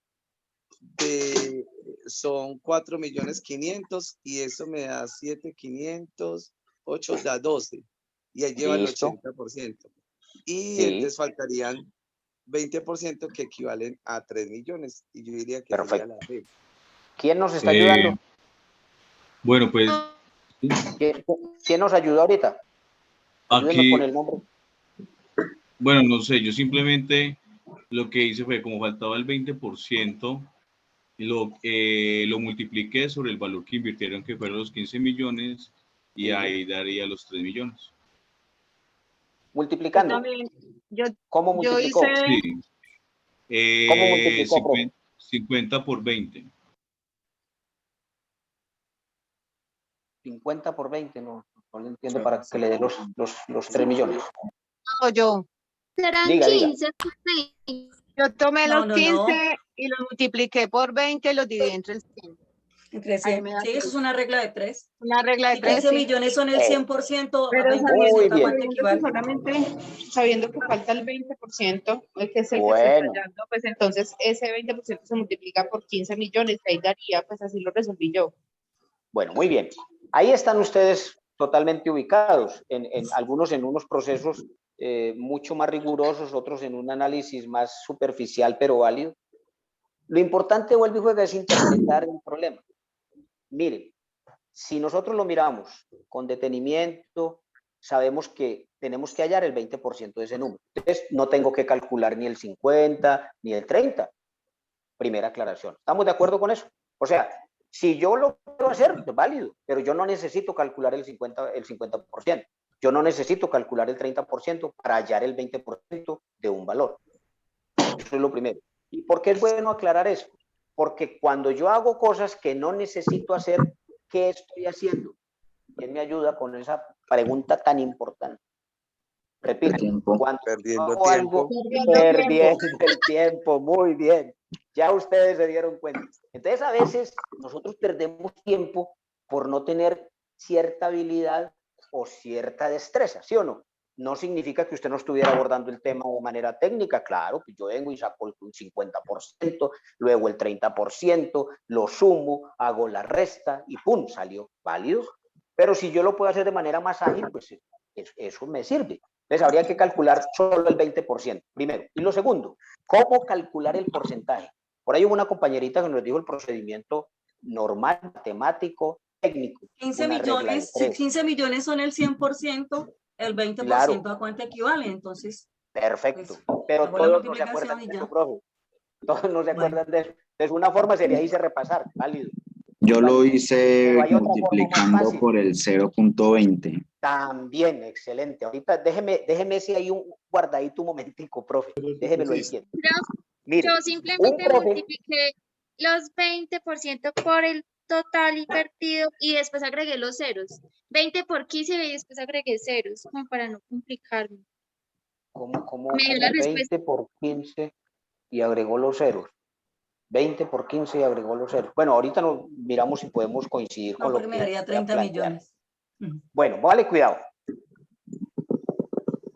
E: son 4.500.000 y eso me da 7.500, 8 da 12 y ahí lleva el
A: Listo.
E: 80%. Y
A: Sí.
E: entonces faltarían 20% que equivalen a 3 millones y yo diría que sería la B.
A: ¿Quién nos está ayudando?
I: Bueno, pues
A: ¿Quién nos ayudó ahorita? Ayúdenme
I: aquí,
A: con el nombre.
I: bueno, no sé, yo simplemente lo que hice fue, como faltaba el 20%, lo multipliqué sobre el valor que invirtieron, que fueron los 15 millones, y
A: Sí.
I: ahí daría los 3 millones.
A: Multiplicando. ¿Cómo
F: Yo
A: multiplicó?
F: hice
I: Sí.
A: ¿Cómo multiplicó, profe?
I: 50 por 20.
A: 50 por 20, no lo entiendo para que le dé los 3 millones.
F: yo.
H: Serán
A: Diga.
H: 15 por 20.
F: Yo tomé
D: No,
F: los
D: no,
F: 15
D: no.
F: y los multipliqué por 20 y los dividí entre el 100.
D: Entre
F: Ahí
D: 100.
F: me da
D: Sí, eso es una regla de 3.
F: una regla de
D: Si
F: 3,
D: 15
F: sí.
D: millones son el 100%, a
F: Pero
D: 20%, ¿a
A: bien.
D: cuánto equivale?
F: sabiendo que falta el 20%, el que es el que
A: Bueno.
F: está fallando, pues entonces ese 20% se multiplica por 15 millones, ahí daría, pues así lo resolví yo.
A: Bueno, muy bien. Ahí están ustedes totalmente ubicados, algunos en unos procesos mucho más rigurosos, otros en un análisis más superficial pero válido. Lo importante, vuelvo y juega, es interpretar el problema. Miren, si nosotros lo miramos con detenimiento, sabemos que tenemos que hallar el 20% de ese número. Entonces, no tengo que calcular ni el 50 ni el 30. Primera aclaración. ¿Estamos de acuerdo con eso? O sea, si yo lo quiero hacer, es válido, pero yo no necesito calcular el 50%. Yo no necesito calcular el 30% para hallar el 20% de un valor. Eso es lo primero. ¿Y por qué es bueno aclarar esto? Porque cuando yo hago cosas que no necesito hacer, ¿qué estoy haciendo? ¿Quién me ayuda con esa pregunta tan importante? Repito, cuando
E: Perdiendo
A: hago algo, perdiendo el tiempo, muy bien. Ya ustedes se dieron cuenta. Entonces, a veces nosotros perdemos tiempo por no tener cierta habilidad o cierta destreza, ¿sí o no? No significa que usted no estuviera abordando el tema de manera técnica, claro, que yo vengo y saco un 50%, luego el 30%, lo sumo, hago la resta y ¡pum! Salió válido. Pero si yo lo puedo hacer de manera más ágil, pues eso me sirve. Entonces habría que calcular solo el 20%, primero. Y lo segundo, ¿cómo calcular el porcentaje? Por ahí hubo una compañerita que nos dijo el procedimiento normal, matemático, técnico.
D: 15 millones son el 100%, el 20%
A: Claro.
D: ¿a cuánto equivale? Entonces,
A: perfecto.
D: pues,
A: Pero
D: hago la
A: todos no se
D: multiplicación
A: acuerdan
D: y
A: de
D: ya.
A: eso, profe. Todos no se acuerdan de eso. Entonces, una forma sería irse a repasar, válido.
J: Yo lo
A: Válido.
J: hice
A: Pero hay otra forma más
J: multiplicando
A: fácil.
J: por el 0.20.
A: También, excelente. Ahorita déjeme si hay un guardadito un momentico, profe. Déjeme lo entiendo. Mire,
H: Yo simplemente
A: un profe,
H: multipliqué los 20% por el total invertido y después agregué los ceros. 20 por 15 y después agregué ceros, como para no complicarme.
A: como
H: Me dio la
A: 20
H: respuesta.
A: por 15 y agregó los ceros. 20 por 15 y agregó los ceros. Bueno, ahorita nos miramos si podemos coincidir con
D: No,
A: lo
D: porque
A: que
D: me daría
A: voy a
D: 30
A: plantear.
D: millones.
A: Bueno, vale, cuidado.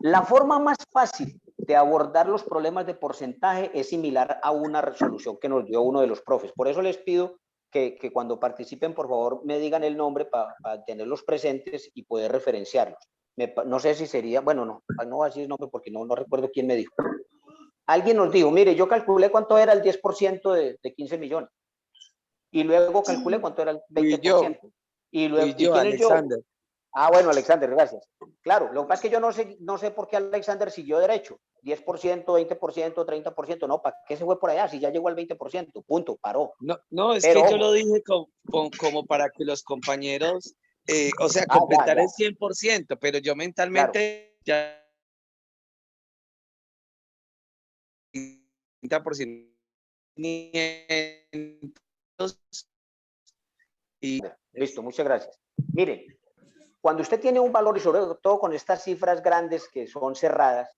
A: La forma más fácil de abordar los problemas de porcentaje es similar a una resolución que nos dio uno de los profes. Por eso les pido que cuando participen, por favor, me digan el nombre para tenerlos presentes y poder referenciarlos. No sé si sería, bueno, no voy a decir el nombre porque no recuerdo quién me dijo. Alguien nos dijo, mire, yo calculé cuánto era el 10% de 15 millones. Y luego calculé cuánto era el 20%. Y luego,
E: Y yo,
A: ¿quién es yo?
E: Alexander.
A: Ah, bueno, Alexander, gracias. Claro, lo que pasa es que yo no sé por qué Alexander siguió derecho. 10%, 20%, 30%. No, ¿para qué se fue por allá? Si ya llegó al 20%, punto, paró.
E: No, es
A: Pero,
E: que yo
A: ojo,
E: lo dije como para que los compañeros, o sea,
A: ya,
E: completar
A: ya.
E: el 100%, pero yo mentalmente ya 30%. Y
A: Listo, muchas gracias. Miren, cuando usted tiene un valor y sobre todo con estas cifras grandes que son cerradas,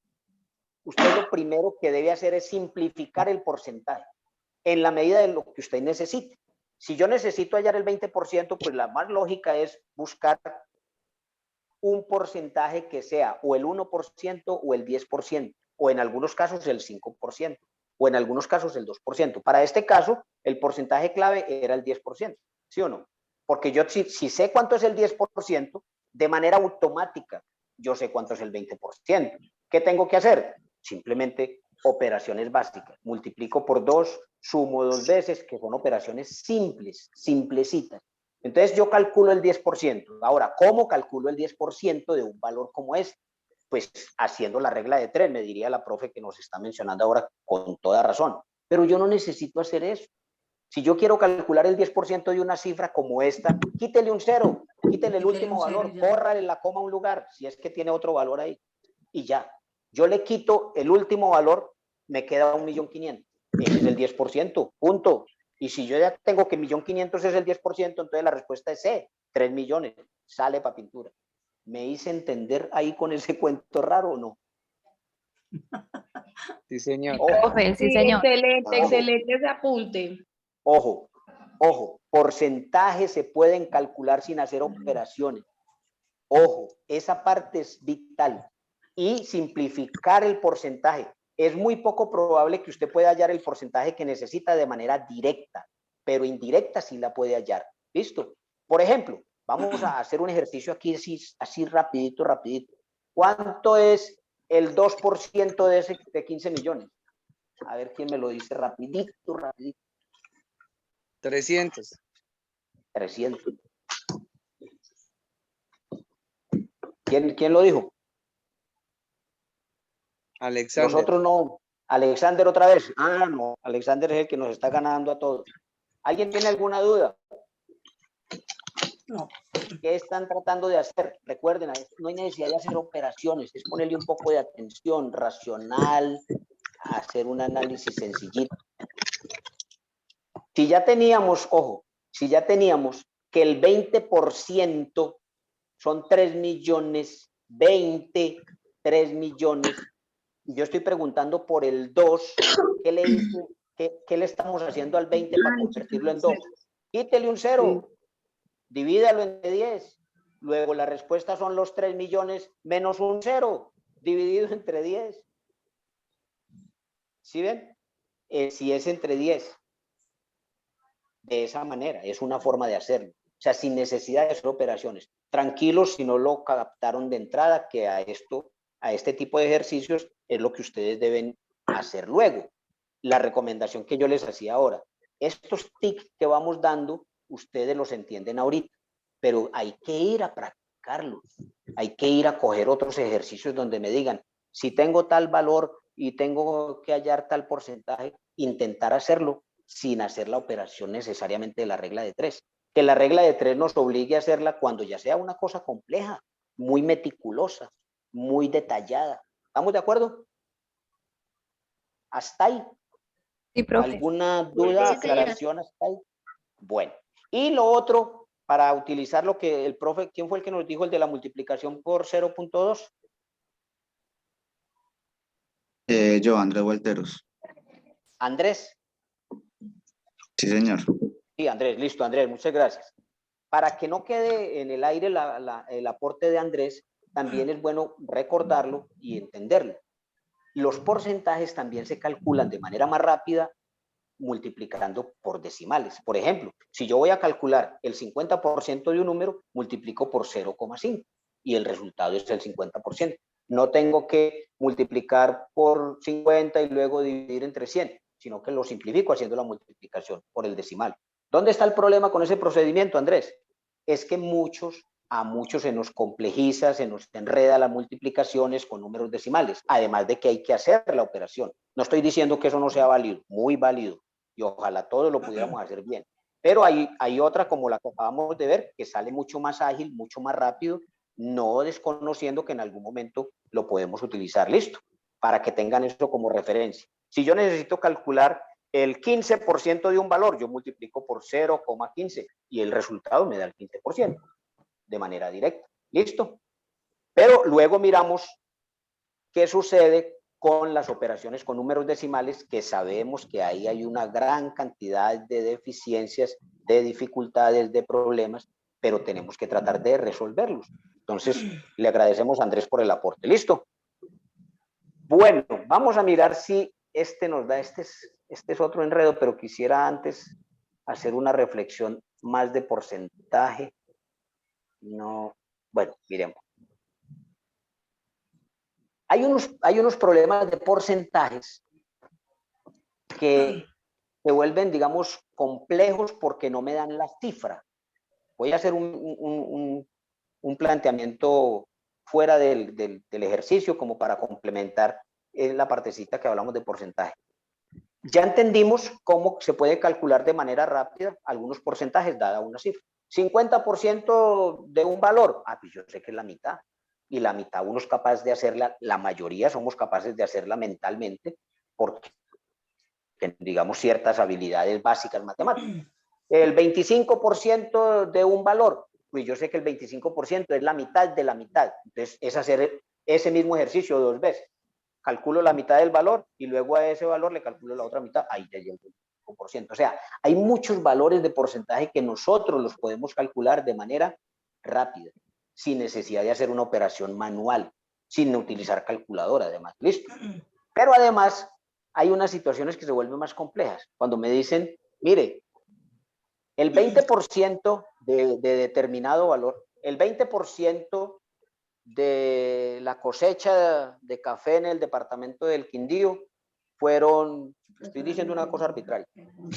A: usted lo primero que debe hacer es simplificar el porcentaje en la medida de lo que usted necesite. Si yo necesito hallar el 20%, pues la más lógica es buscar un porcentaje que sea o el 1% o el 10%, o en algunos casos el 5%, o en algunos casos el 2%. Para este caso, el porcentaje clave era el 10%, ¿sí o no? Porque yo si sé cuánto es el 10%, de manera automática, yo sé cuánto es el 20%. ¿Qué tengo que hacer? Simplemente operaciones básicas. Multiplico por 2, sumo 2 veces, que son operaciones simples, simplecitas. Entonces yo calculo el 10%. Ahora, ¿cómo calculo el 10% de un valor como este? Pues haciendo la regla de 3, me diría la profe que nos está mencionando ahora con toda razón. Pero yo no necesito hacer eso. Si yo quiero calcular el 10% de una cifra como esta, quítele un 0, quítele el último valor, bórrale la coma a un lugar, si es que tiene otro valor ahí. Y ya. Yo le quito el último valor, me queda 1.500.000. Ese es el 10%, punto. Y si yo ya tengo que 1.500.000 es el 10%, entonces la respuesta es C, 3 millones, sale para pintura. ¿Me hice entender ahí con ese cuento raro o no?
E: sí, señor.
G: Profe, sí, señor.
F: Excelente, excelente ese apunte.
A: Ojo, porcentajes se pueden calcular sin hacer operaciones. Ojo, esa parte es vital. Y simplificar el porcentaje. Es muy poco probable que usted pueda hallar el porcentaje que necesita de manera directa, pero indirecta sí la puede hallar. ¿Listo? Por ejemplo, vamos a hacer un ejercicio aquí así rapidito. ¿Cuánto es el 2% de 15 millones. A ver quién me lo dice rapidito, rapidito.
E: 300.
A: 300. ¿Quién lo dijo?
E: Alexander.
A: Nosotros no. Alexander otra vez. Ah, no. Alexander es el que nos está ganando a todos. ¿Alguien tiene alguna duda?
D: No.
A: ¿Qué están tratando de hacer? Recuerden, no hay necesidad de hacer operaciones, es ponerle un poco de atención racional, hacer un análisis sencillito. Si ya teníamos, ojo, si ya teníamos que el 20% son 3 millones, 3 millones, y yo estoy preguntando por el 2, ¿qué le hice? ¿Qué le estamos haciendo al 20 para convertirlo en 2? Quítele un 0. Divídalo entre 10. Luego la respuesta son los 3 millones menos un 0, dividido entre 10. ¿Sí ven? Si es entre 10. De esa manera, es una forma de hacerlo. O sea, sin necesidad de hacer operaciones. Tranquilos si no lo captaron de entrada, que a este tipo de ejercicios es lo que ustedes deben hacer luego. La recomendación que yo les hacía ahora. Estos tics que vamos dando, ustedes los entienden ahorita, pero hay que ir a practicarlos. Hay que ir a coger otros ejercicios donde me digan, si tengo tal valor y tengo que hallar tal porcentaje, intentar hacerlo sin hacer la operación necesariamente de la regla de 3. Que la regla de 3 nos obligue a hacerla cuando ya sea una cosa compleja, muy meticulosa, muy detallada. ¿Estamos de acuerdo? ¿Hasta ahí?
G: Sí, profe.
A: ¿Alguna duda,
H: Sí, señora.
A: aclaración hasta ahí? Bueno, y lo otro, para utilizar lo que el profe, ¿quién fue el que nos dijo el de la multiplicación por 0.2?
J: Yo, Andrés Walteros.
A: Andrés.
J: Sí, señor.
A: Sí, Andrés, listo, Andrés, muchas gracias. Para que no quede en el aire el aporte de Andrés, también es bueno recordarlo y entenderlo. Los porcentajes también se calculan de manera más rápida multiplicando por decimales. Por ejemplo, si yo voy a calcular el 50% de un número, multiplico por 0,5 y el resultado es el 50%. No tengo que multiplicar por 50 y luego dividir entre 100, sino que lo simplifico haciendo la multiplicación por el decimal. ¿Dónde está el problema con ese procedimiento, Andrés? Es que a muchos se nos complejiza, se nos enreda las multiplicaciones con números decimales, además de que hay que hacer la operación. No estoy diciendo que eso no sea válido, muy válido, y ojalá todos lo pudiéramos hacer bien. Pero hay otra, como la que acabamos de ver, que sale mucho más ágil, mucho más rápido, no desconociendo que en algún momento lo podemos utilizar. Listo, para que tengan esto como referencia. Si yo necesito calcular el 15% de un valor, yo multiplico por 0,15 y el resultado me da el 15% de manera directa. ¿Listo? Pero luego miramos qué sucede con las operaciones con números decimales, que sabemos que ahí hay una gran cantidad de deficiencias, de dificultades, de problemas, pero tenemos que tratar de resolverlos. Entonces, le agradecemos a Andrés por el aporte. ¿Listo? Bueno, vamos a mirar si este nos da, este es otro enredo, pero quisiera antes hacer una reflexión más de porcentaje. No, bueno, miremos. Hay unos problemas de porcentajes que se vuelven, digamos, complejos porque no me dan la cifra. Voy a hacer un planteamiento fuera del ejercicio como para complementar la partecita que hablamos de porcentaje. Ya entendimos cómo se puede calcular de manera rápida algunos porcentajes dada una cifra. 50% de un valor, pues yo sé que es la mitad. Y la mitad uno es capaz de hacerla, la mayoría somos capaces de hacerla mentalmente, porque digamos ciertas habilidades básicas matemáticas. El 25% de un valor, pues yo sé que el 25% es la mitad de la mitad. Entonces es hacer ese mismo ejercicio 2 veces. Calculo la mitad del valor y luego a ese valor le calculo la otra mitad, ahí ya llega el 25%. O sea, hay muchos valores de porcentaje que nosotros los podemos calcular de manera rápida, sin necesidad de hacer una operación manual, sin utilizar calculadora además, listo. Pero además hay unas situaciones que se vuelven más complejas. Cuando me dicen, mire, el 20% de determinado valor, el 20% de la cosecha de café en el departamento del Quindío fueron, estoy diciendo una cosa arbitraria,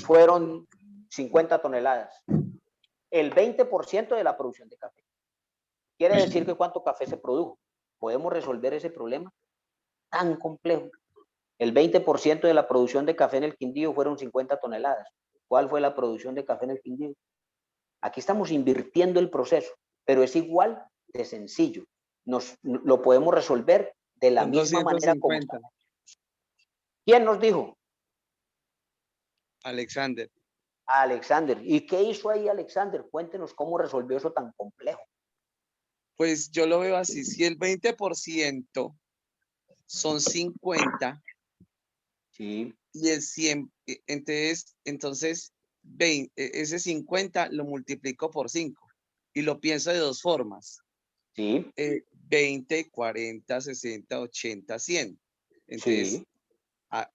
A: fueron 50 toneladas. El 20% de la producción de café. Quiere decir que cuánto café se produjo. ¿Podemos resolver ese problema tan complejo? El 20% de la producción de café en el Quindío fueron 50 toneladas. ¿Cuál fue la producción de café en el Quindío? Aquí estamos invirtiendo el proceso, pero es igual de sencillo. Lo podemos resolver de la
E: Son
A: misma manera como
E: 250.
A: ¿Quién nos dijo?
E: Alexander.
A: Alexander. ¿Y qué hizo ahí Alexander? Cuéntenos cómo resolvió eso tan complejo.
E: Pues yo lo veo así, si el 20% son 50
A: Sí,
E: y el 100, entonces 20, ese 50 lo multiplico por 5 y lo pienso de dos formas.
A: sí,
E: 20, 40, 60, 80, 100. Entonces,
A: sí.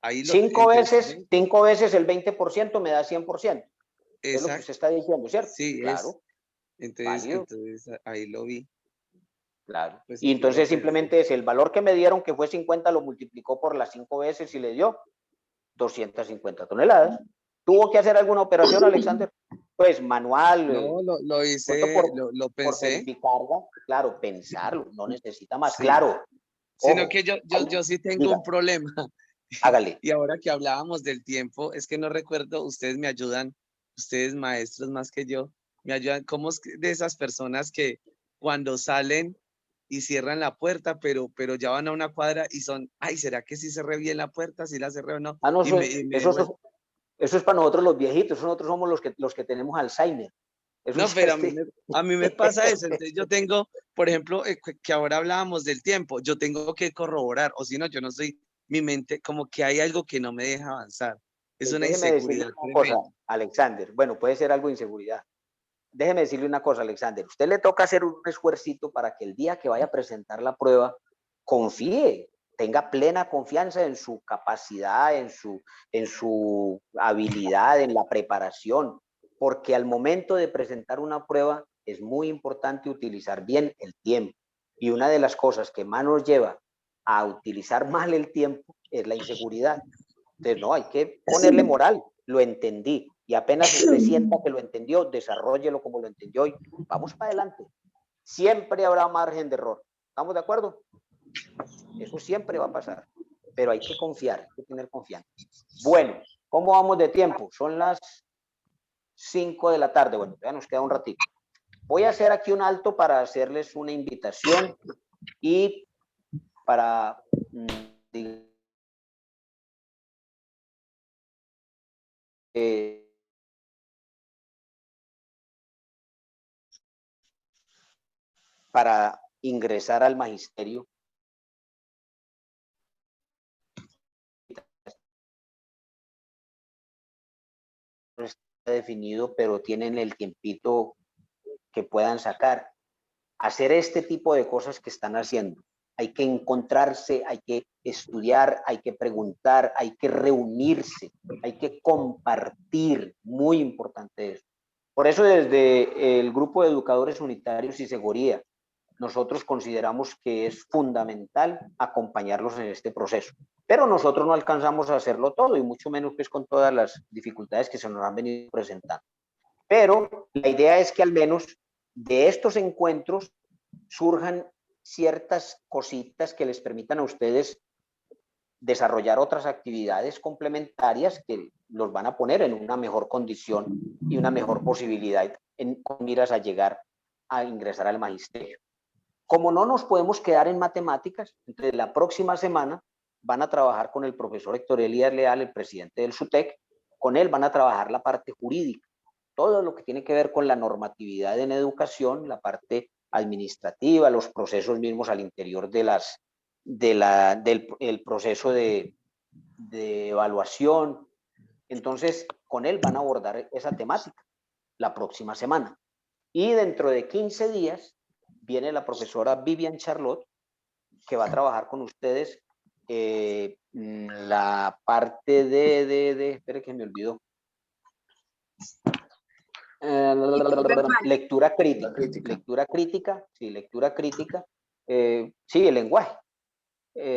E: ahí lo...
A: 5
E: entonces,
A: veces el 20% me da 100%. Es lo que
E: exacto.
A: usted está diciendo, ¿cierto?
E: Sí,
A: Claro,
E: entonces
A: válido.
E: ahí lo vi.
A: Claro.
E: Pues
A: Y
E: así lo
A: entonces
E: pensé.
A: simplemente es el valor que me dieron, que fue 50, lo multiplicó por las 5 veces y le dio 250 toneladas. ¿Tuvo que hacer alguna operación, Alexander? Pues manual,
E: No, lo hice, lo
A: por
E: pensé.
A: verificarla. Claro, pensarlo, no necesita más.
E: Sí.
A: Claro.
E: Sino
A: Ojo,
E: que yo sí tengo
A: diga,
E: un problema.
A: hágale.
E: Y ahora que hablábamos del tiempo, es que no recuerdo, ustedes me ayudan, ustedes maestros más que yo, me ayudan, ¿cómo es de esas personas que cuando salen y cierran la puerta, pero ya van a una cuadra y son, ay, ¿será que sí cerré bien la puerta? ¿Sí la cerré o no?
A: Ah, no,
E: Y me devuelven.
A: eso es para nosotros los viejitos, nosotros somos los que tenemos Alzheimer. Eso
E: No,
A: es
E: pero a mí me pasa eso. Entonces yo tengo, por ejemplo, que ahora hablábamos del tiempo, yo tengo que corroborar, o si no, yo no soy, mi mente, como que hay algo que no me deja avanzar. Es una
A: Déjeme decirle
E: inseguridad
A: una cosa,
E: tremenda.
A: Alexander. Bueno, puede ser algo de inseguridad. Déjeme decirle una cosa, Alexander. Usted le toca hacer un esfuercito para que el día que vaya a presentar la prueba, confíe, tenga plena confianza en su capacidad, en su habilidad, en la preparación, porque al momento de presentar una prueba es muy importante utilizar bien el tiempo. Y una de las cosas que más nos lleva a utilizar mal el tiempo es la inseguridad. Entonces, no, hay que ponerle moral. Lo entendí. Y apenas usted sienta que lo entendió, desarrollelo como lo entendió y vamos para adelante. Siempre habrá margen de error. ¿Estamos de acuerdo? Eso siempre va a pasar. Pero hay que confiar, hay que tener confianza. Bueno, ¿cómo vamos de tiempo? Son las 5 de la tarde. Bueno, ya nos queda un ratito. Voy a hacer aquí un alto para hacerles una invitación y para para ingresar al magisterio. No está definido, pero tienen el tiempito que puedan sacar. Hacer este tipo de cosas que están haciendo. Hay que encontrarse, hay que estudiar, hay que preguntar, hay que reunirse, hay que compartir. Muy importante eso. Por eso desde el Grupo de Educadores Unitarios y Seguridad, nosotros consideramos que es fundamental acompañarlos en este proceso. Pero nosotros no alcanzamos a hacerlo todo y mucho menos pues con todas las dificultades que se nos han venido presentando. Pero la idea es que al menos de estos encuentros surjan ciertas cositas que les permitan a ustedes desarrollar otras actividades complementarias que los van a poner en una mejor condición y una mejor posibilidad con miras a llegar a ingresar al magisterio. Como no nos podemos quedar en matemáticas, entonces la próxima semana van a trabajar con el profesor Héctor Elías Leal, el presidente del SUTEC. Con él van a trabajar la parte jurídica, todo lo que tiene que ver con la normatividad en educación, la parte administrativa, los procesos mismos al interior del proceso de evaluación. Entonces, con él van a abordar esa temática la próxima semana. Y dentro de 15 días viene la profesora Vivian Charlotte, que va a trabajar con ustedes la parte espere que me olvidó. Lectura crítica, sí, lectura crítica, sí, el lenguaje.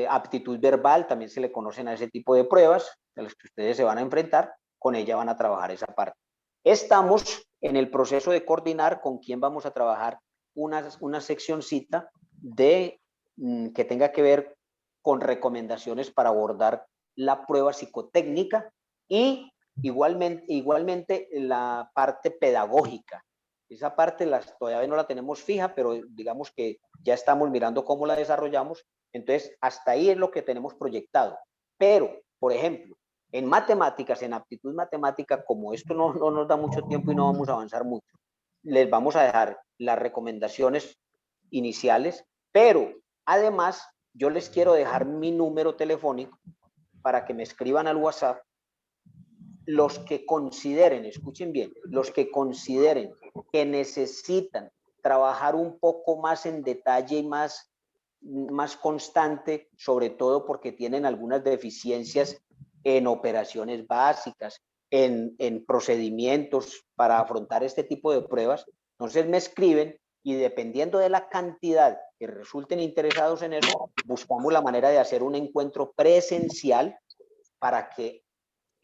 A: Aptitud verbal, también se le conocen a ese tipo de pruebas a las que ustedes se van a enfrentar, con ella van a trabajar esa parte. Estamos en el proceso de coordinar con quién vamos a trabajar una seccioncita de, que tenga que ver con recomendaciones para abordar la prueba psicotécnica y igualmente la parte pedagógica. Esa parte todavía no la tenemos fija, pero digamos que ya estamos mirando cómo la desarrollamos. Entonces, hasta ahí es lo que tenemos proyectado. Pero, por ejemplo, en matemáticas, en aptitud matemática, como esto no nos da mucho tiempo y no vamos a avanzar mucho, les vamos a dejar las recomendaciones iniciales, pero además yo les quiero dejar mi número telefónico para que me escriban al WhatsApp los que consideren, escuchen bien, los que consideren que necesitan trabajar un poco más en detalle y más constante, sobre todo porque tienen algunas deficiencias en operaciones básicas, en procedimientos para afrontar este tipo de pruebas. Entonces me escriben y dependiendo de la cantidad que resulten interesados en eso, buscamos la manera de hacer un encuentro presencial para que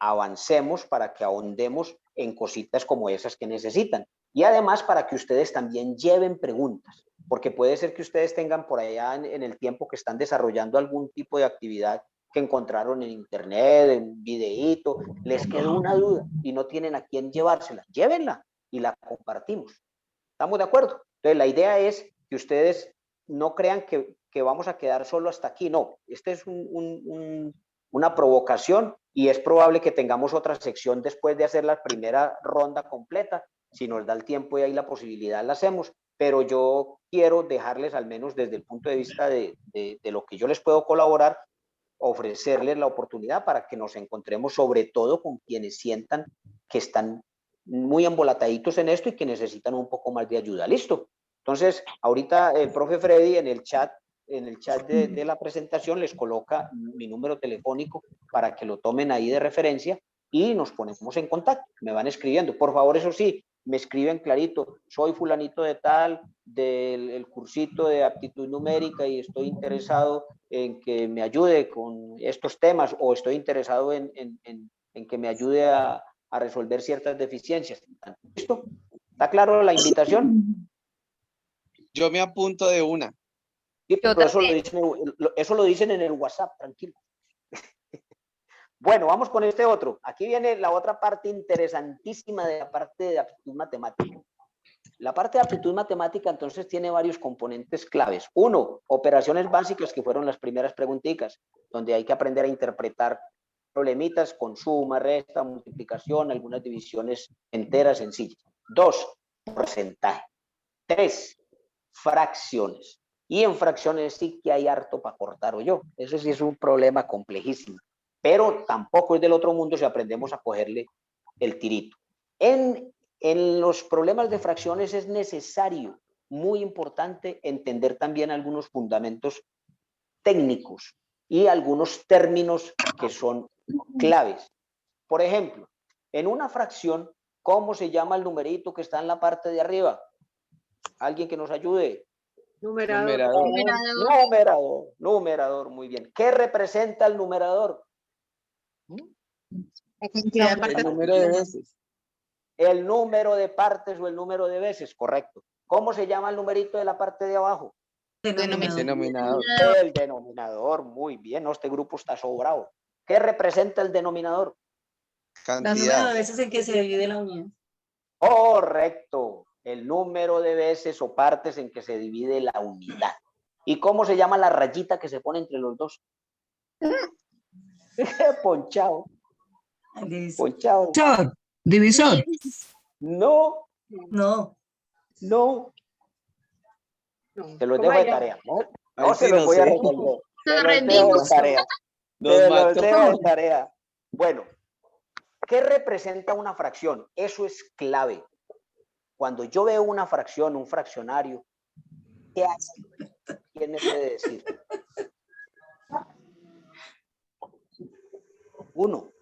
A: avancemos, para que ahondemos en cositas como esas que necesitan. Y además para que ustedes también lleven preguntas, porque puede ser que ustedes tengan por allá en el tiempo que están desarrollando algún tipo de actividad que encontraron en internet, en un videíto, les quedó una duda y no tienen a quién llevársela. Llévenla y la compartimos. ¿Estamos de acuerdo? Entonces la idea es que ustedes no crean que vamos a quedar solo hasta aquí. No, este es una provocación y es probable que tengamos otra sección después de hacer la primera ronda completa. Si nos da el tiempo y hay la posibilidad, la hacemos. Pero yo quiero dejarles, al menos desde el punto de vista de lo que yo les puedo colaborar, ofrecerles la oportunidad para que nos encontremos sobre todo con quienes sientan que están muy embolataditos en esto y que necesitan un poco más de ayuda. ¿Listo? Entonces, ahorita el profe Freddy en el chat de la presentación les coloca mi número telefónico para que lo tomen ahí de referencia y nos ponemos en contacto. Me van escribiendo. Por favor, eso sí, me escriben clarito, soy fulanito de tal, del cursito de aptitud numérica y estoy interesado en que me ayude con estos temas o estoy interesado en que me ayude a resolver ciertas deficiencias. ¿Listo? ¿Está claro la invitación?
E: Yo me apunto de una.
A: Sí, pero eso lo dicen en el WhatsApp, tranquilo. Bueno, vamos con este otro. Aquí viene la otra parte interesantísima de la parte de aptitud matemática. La parte de aptitud matemática entonces tiene varios componentes claves. Uno, operaciones básicas, que fueron las primeras preguntitas, donde hay que aprender a interpretar problemitas con suma, resta, multiplicación, algunas divisiones enteras, sencillas. 2, porcentaje. 3, fracciones. Y en fracciones sí que hay harto para cortar o yo. Eso sí es un problema complejísimo. Pero tampoco es del otro mundo si aprendemos a cogerle el tirito. En los problemas de fracciones es necesario, muy importante, entender también algunos fundamentos técnicos y algunos términos que son claves. Por ejemplo, en una fracción, ¿cómo se llama el numerito que está en la parte de arriba? ¿Alguien que nos ayude? Numerador, muy bien. ¿Qué representa el numerador?
F: La cantidad de
E: El número de veces.
A: El número de partes o el número de veces, correcto. ¿Cómo se llama el numerito de la parte de abajo?
E: Denominador.
A: El denominador, muy bien. No, este grupo está sobrado. ¿Qué representa el denominador?
D: La número de veces en que se divide la unidad.
A: Correcto. El número de veces o partes en que se divide la unidad. ¿Y cómo se llama la rayita que se pone entre los dos? Ponchado. Ponchado.
D: Divisor.
A: No. Se los dejo de tarea. No se los voy a resolver.
H: Nos rendimos.
A: Se los dejo de tarea. Bueno, ¿qué representa una fracción? Eso es clave. Cuando yo veo una fracción, un fraccionario, ¿qué hace? ¿Quién me puede decir? Uno,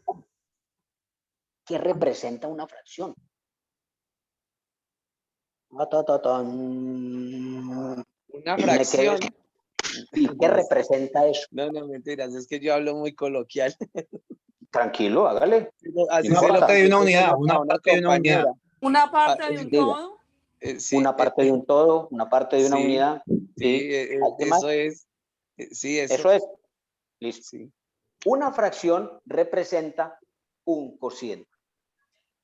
A: ¿qué representa una fracción?
E: Una fracción
A: ¿Y qué representa eso?
E: No, mentiras, es que yo hablo muy coloquial.
A: Tranquilo, hágale.
E: Así
J: Una
E: se lo
J: parte de una
E: explico
J: unidad,
E: a
J: una parte de una unidad.
E: compañera.
K: Una parte de un
A: Diga.
K: todo.
E: Sí,
A: Una parte de un todo, una parte de una
E: sí,
A: unidad.
E: sí,
A: ¿Alguien más?
E: eso es. Sí,
A: Eso es. Listo.
E: Sí.
A: Una fracción representa un cociente.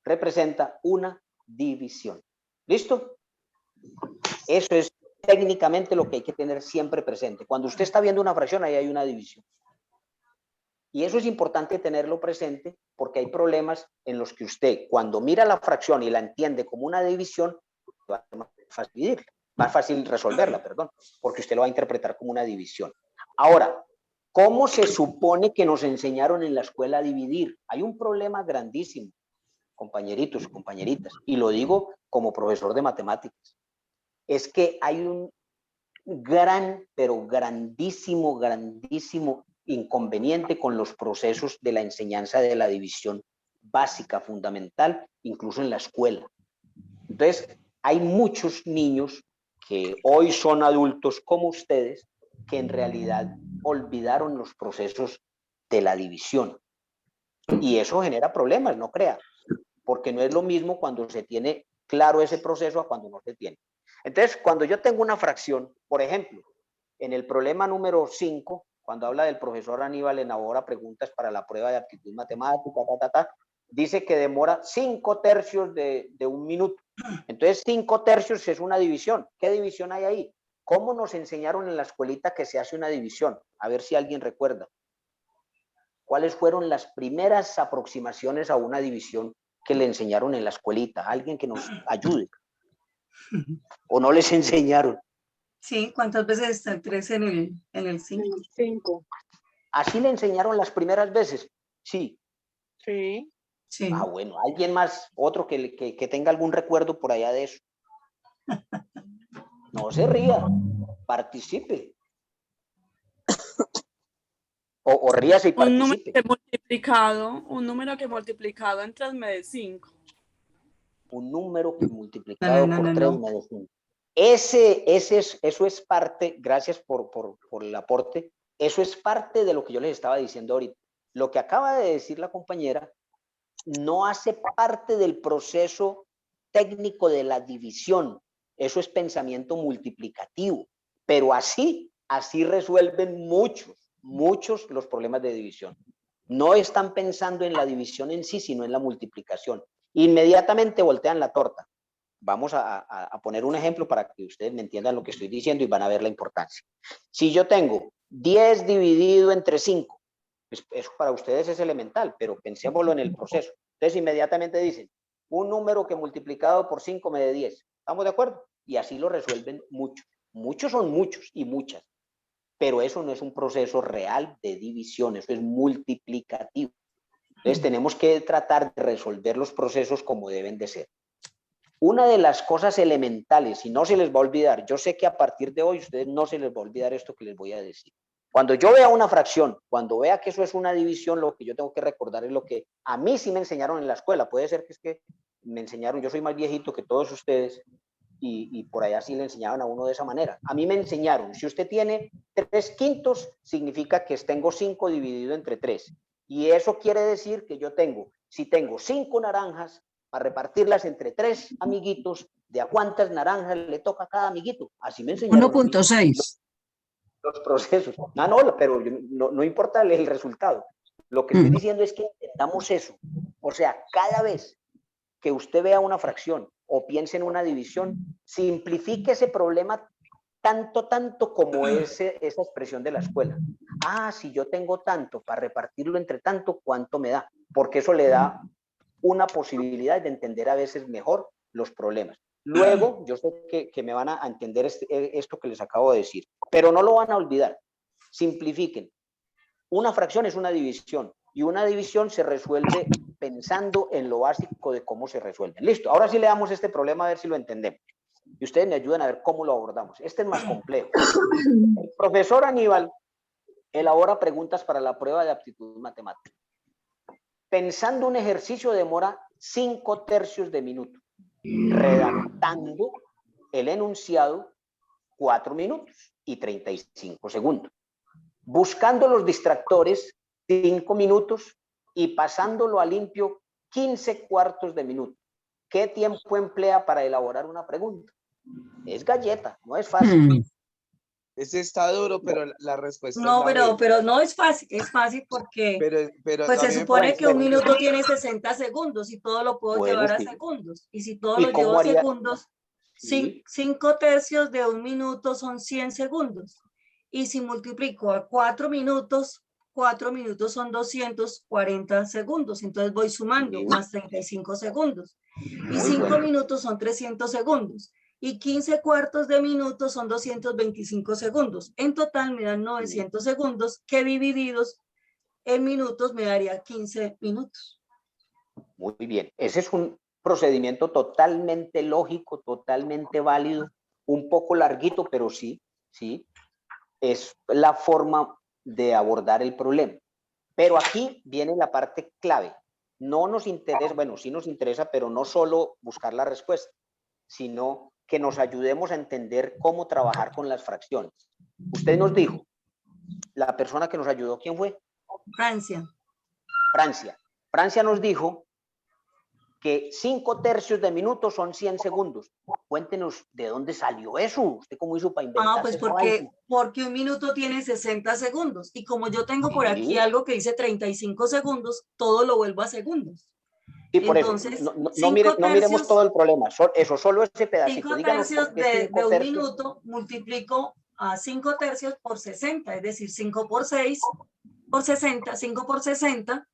A: Representa una división. ¿Listo? Eso es técnicamente lo que hay que tener siempre presente. Cuando usted está viendo una fracción, ahí hay una división. Y eso es importante tenerlo presente porque hay problemas en los que usted, cuando mira la fracción y la entiende como una división, va a ser más fácil resolverla, perdón, porque usted lo va a interpretar como una división. Ahora, ¿cómo se supone que nos enseñaron en la escuela a dividir? Hay un problema grandísimo, compañeritos, compañeritas, y lo digo como profesor de matemáticas. Es que hay un gran, pero grandísimo inconveniente con los procesos de la enseñanza de la división básica, fundamental, incluso en la escuela. Entonces, hay muchos niños que hoy son adultos como ustedes, que en realidad olvidaron los procesos de la división. Y eso genera problemas, no crea, porque no es lo mismo cuando se tiene claro ese proceso a cuando no se tiene. Entonces, cuando yo tengo una fracción, por ejemplo, en el problema número 5, cuando habla del profesor Aníbal elabora preguntas para la prueba de aptitud matemática, dice que demora 5/3 de un minuto. Entonces, 5/3 es una división. ¿Qué división hay ahí? ¿Cómo nos enseñaron en la escuelita que se hace una división? A ver si alguien recuerda. ¿Cuáles fueron las primeras aproximaciones a una división que le enseñaron en la escuelita? Alguien que nos ayude. ¿O no les enseñaron?
D: Sí, ¿cuántas veces está el 3 en el 5?
G: 5.
A: ¿Así le enseñaron las primeras veces? Sí.
G: Sí.
D: Sí.
A: Ah, bueno, ¿alguien más, otro que tenga algún recuerdo por allá de eso? No se ría, participe. O ríase y participe.
K: Un número que multiplicado en 3 me dé 5.
A: Un número que multiplicado por 3 me da 5. Eso es parte, gracias por el aporte, eso es parte de lo que yo les estaba diciendo ahorita. Lo que acaba de decir la compañera no hace parte del proceso técnico de la división. Eso es pensamiento multiplicativo. Pero así resuelven muchos los problemas de división. No están pensando en la división en sí, sino en la multiplicación. Inmediatamente voltean la torta. Vamos a poner un ejemplo para que ustedes me entiendan lo que estoy diciendo y van a ver la importancia. Si yo tengo 10 dividido entre 5, pues eso para ustedes es elemental, pero pensémoslo en el proceso. Entonces inmediatamente dicen, un número que multiplicado por 5 me dé 10. ¿Estamos de acuerdo? Y así lo resuelven muchos. Muchos son muchos y muchas. Pero eso no es un proceso real de división, eso es multiplicativo. Entonces tenemos que tratar de resolver los procesos como deben de ser. Una de las cosas elementales, y no se les va a olvidar, yo sé que a partir de hoy ustedes no se les va a olvidar esto que les voy a decir. Cuando yo vea una fracción, cuando vea que eso es una división, lo que yo tengo que recordar es lo que a mí sí me enseñaron en la escuela. Puede ser que es que me enseñaron, yo soy más viejito que todos ustedes, y por allá sí le enseñaban a uno de esa manera. A mí me enseñaron, si usted tiene 3/5, significa que tengo 5 dividido entre 3. Y eso quiere decir que yo tengo, si tengo 5 naranjas, a repartirlas entre 3 amiguitos, ¿de a cuántas naranjas le toca a cada amiguito? Así me enseñaron.
D: 1.6.
A: Los procesos. No, pero no importa el resultado. Lo que estoy diciendo es que entendamos eso. O sea, cada vez que usted vea una fracción o piense en una división, simplifique ese problema tanto como esa expresión de la escuela. Ah, si yo tengo tanto para repartirlo entre tanto, ¿cuánto me da? Porque eso le da una posibilidad de entender a veces mejor los problemas. Luego, yo sé que me van a entender esto que les acabo de decir, pero no lo van a olvidar. Simplifiquen. Una fracción es una división y una división se resuelve pensando en lo básico de cómo se resuelve. Listo, ahora sí le damos este problema a ver si lo entendemos. Y ustedes me ayudan a ver cómo lo abordamos. Este es más complejo. El profesor Aníbal elabora preguntas para la prueba de aptitud matemática. Pensando un ejercicio demora 5/3 de minuto. Redactando el enunciado 4 minutos y 35 segundos. Buscando los distractores, 5 minutos y pasándolo a limpio, 15 cuartos de minuto. ¿Qué tiempo emplea para elaborar una pregunta? Es galleta, no es fácil.
E: Ese está duro, pero la respuesta
D: No,
E: es la B.
D: pero no es fácil porque
E: Pero
D: pues
E: a
D: se
E: mí me
D: supone
E: parece
D: que un
E: que-
D: minuto tiene 60 segundos y todo lo puedo
A: Bueno,
D: llevar a
A: sí.
D: segundos. Y si todo
A: ¿Y
D: lo
A: cómo
D: llevo a
A: haría?
D: segundos,
A: Sí.
D: 5 tercios de un minuto son 100 segundos. Y si multiplico a 4 minutos son 240 segundos. Entonces voy sumando
A: Sí.
D: más 35 segundos. Y
A: Muy
D: 5
A: bueno.
D: minutos son 300 segundos. Y 15 cuartos de minuto son 225 segundos. En total me dan 900 segundos que divididos en minutos me daría 15 minutos.
A: Muy bien. Ese es un procedimiento totalmente lógico, totalmente válido, un poco larguito, pero sí, es la forma de abordar el problema. Pero aquí viene la parte clave. No nos interesa, bueno, sí nos interesa, pero no solo buscar la respuesta, sino que nos ayudemos a entender cómo trabajar con las fracciones. Usted nos dijo, la persona que nos ayudó, ¿quién fue?
D: Francia.
A: Francia. Francia nos dijo que 5 tercios de minuto son 100 segundos. Cuéntenos de dónde salió eso. ¿Usted cómo hizo para inventarse
D: Pues
A: esa vaina?
D: porque un minuto tiene 60 segundos. Y como yo tengo por aquí algo que dice 35 segundos, todo lo vuelvo a segundos.
A: Sí, por
D: Entonces,
A: eso. No miremos todo el problema. Eso, solo ese pedacito.
D: 5
A: Díganos
D: tercios
A: por qué 5
D: de un
A: tercios.
D: minuto multiplico a 5 tercios por 60, es decir, 5 por 6 por 60, 5 por 60,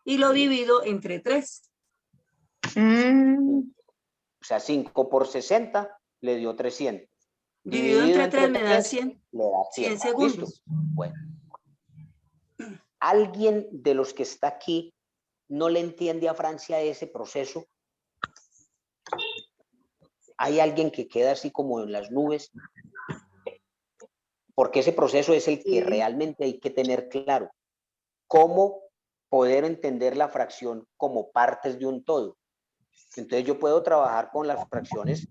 D: y lo divido entre 3.
A: O sea, 5 por 60 le dio 300.
D: Dividido entre 3 me da 100.
A: Le da
D: 100 segundos.
A: ¿Listo? Bueno. ¿Alguien de los que está aquí no le entiende a Francia ese proceso? ¿Hay alguien que queda así como en las nubes? Porque ese proceso es el que realmente hay que tener claro. ¿Cómo poder entender la fracción como partes de un todo? Entonces yo puedo trabajar con las fracciones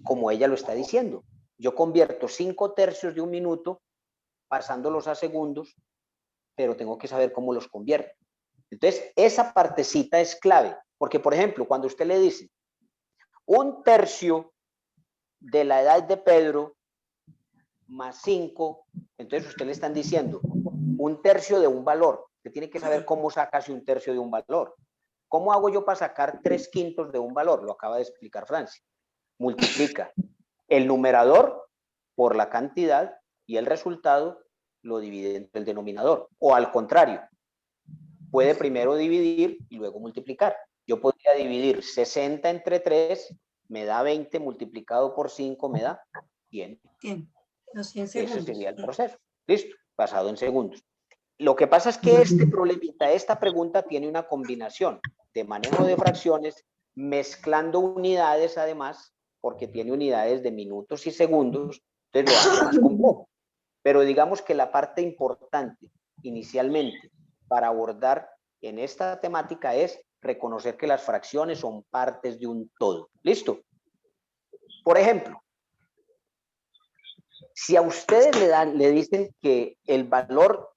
A: como ella lo está diciendo. Yo convierto 5 tercios de un minuto pasándolos a segundos, pero tengo que saber cómo los convierto. Entonces, esa partecita es clave, porque, por ejemplo, cuando usted le dice 1 tercio de la edad de Pedro más 5, entonces usted le están diciendo 1 tercio de un valor. Usted tiene que saber cómo sacarse 1 tercio de un valor. ¿Cómo hago yo para sacar 3/5 de un valor? Lo acaba de explicar Francia. Multiplica el numerador por la cantidad y el resultado lo divide entre el denominador. O al contrario, puede primero dividir y luego multiplicar. Yo podría dividir 60 entre 3, me da 20, multiplicado por 5 me da 100.
D: Los 100 segundos.
A: Ese sería el proceso. Listo, basado en segundos. Lo que pasa es que este problemita, esta pregunta tiene una combinación de manejo de fracciones, mezclando unidades además, porque tiene unidades de minutos y segundos, entonces lo hace más complejo. Pero digamos que la parte importante inicialmente para abordar en esta temática es reconocer que las fracciones son partes de un todo. ¿Listo? Por ejemplo, si a ustedes le dicen que el valor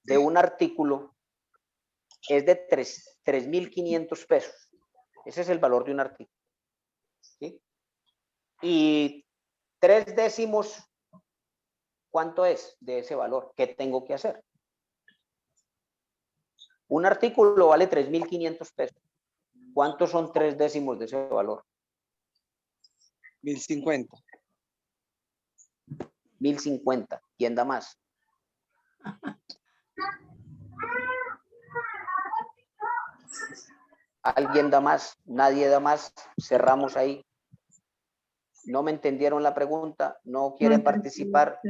A: de un artículo es de 3.500 pesos, ese es el valor de un artículo, ¿sí? Y 3 décimos, ¿cuánto es de ese valor? ¿Qué tengo que hacer? Un artículo vale 3.500 pesos. ¿Cuántos son 3 décimos de ese valor?
E: 1050.
A: 1050. ¿Quién da más? ¿Alguien da más? ¿Nadie da más? Cerramos ahí. ¿No me entendieron la pregunta? ¿No quieren participar?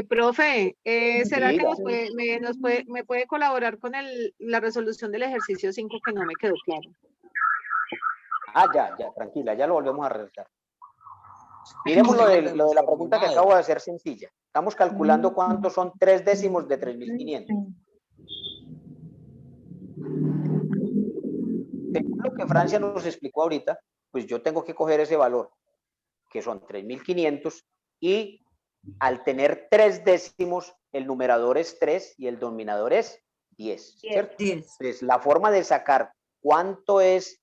G: Profe, ¿será que
A: Diga.
G: me puede colaborar con la resolución del ejercicio 5 que no me quedó claro?
A: Ya, tranquila, ya lo volvemos a realizar. Miremos lo de la pregunta que acabo de hacer sencilla. Estamos calculando cuántos son 3 décimos de 3.500. Según lo que Francia nos explicó ahorita, pues yo tengo que coger ese valor. que son 3.500, y al tener 3 décimos, el numerador es 3 y el denominador es 10, ¿cierto?
D: 10.
A: Entonces, la forma de sacar cuánto es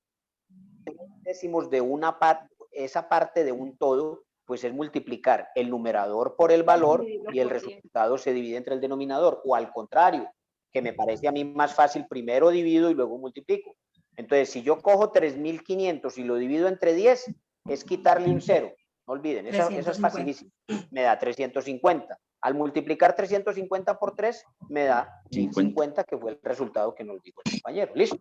A: 3 décimos de una parte, esa parte de un todo, pues es multiplicar el numerador por el valor y el resultado se divide entre el denominador, o al contrario, que me parece a mí más fácil, primero divido y luego multiplico. Entonces, si yo cojo 3.500 y lo divido entre 10, es quitarle un 0. No olviden, eso es facilísimo. Me da 350. Al multiplicar 350 por 3, me da 1050, que fue el resultado que nos dijo el compañero. ¿Listo?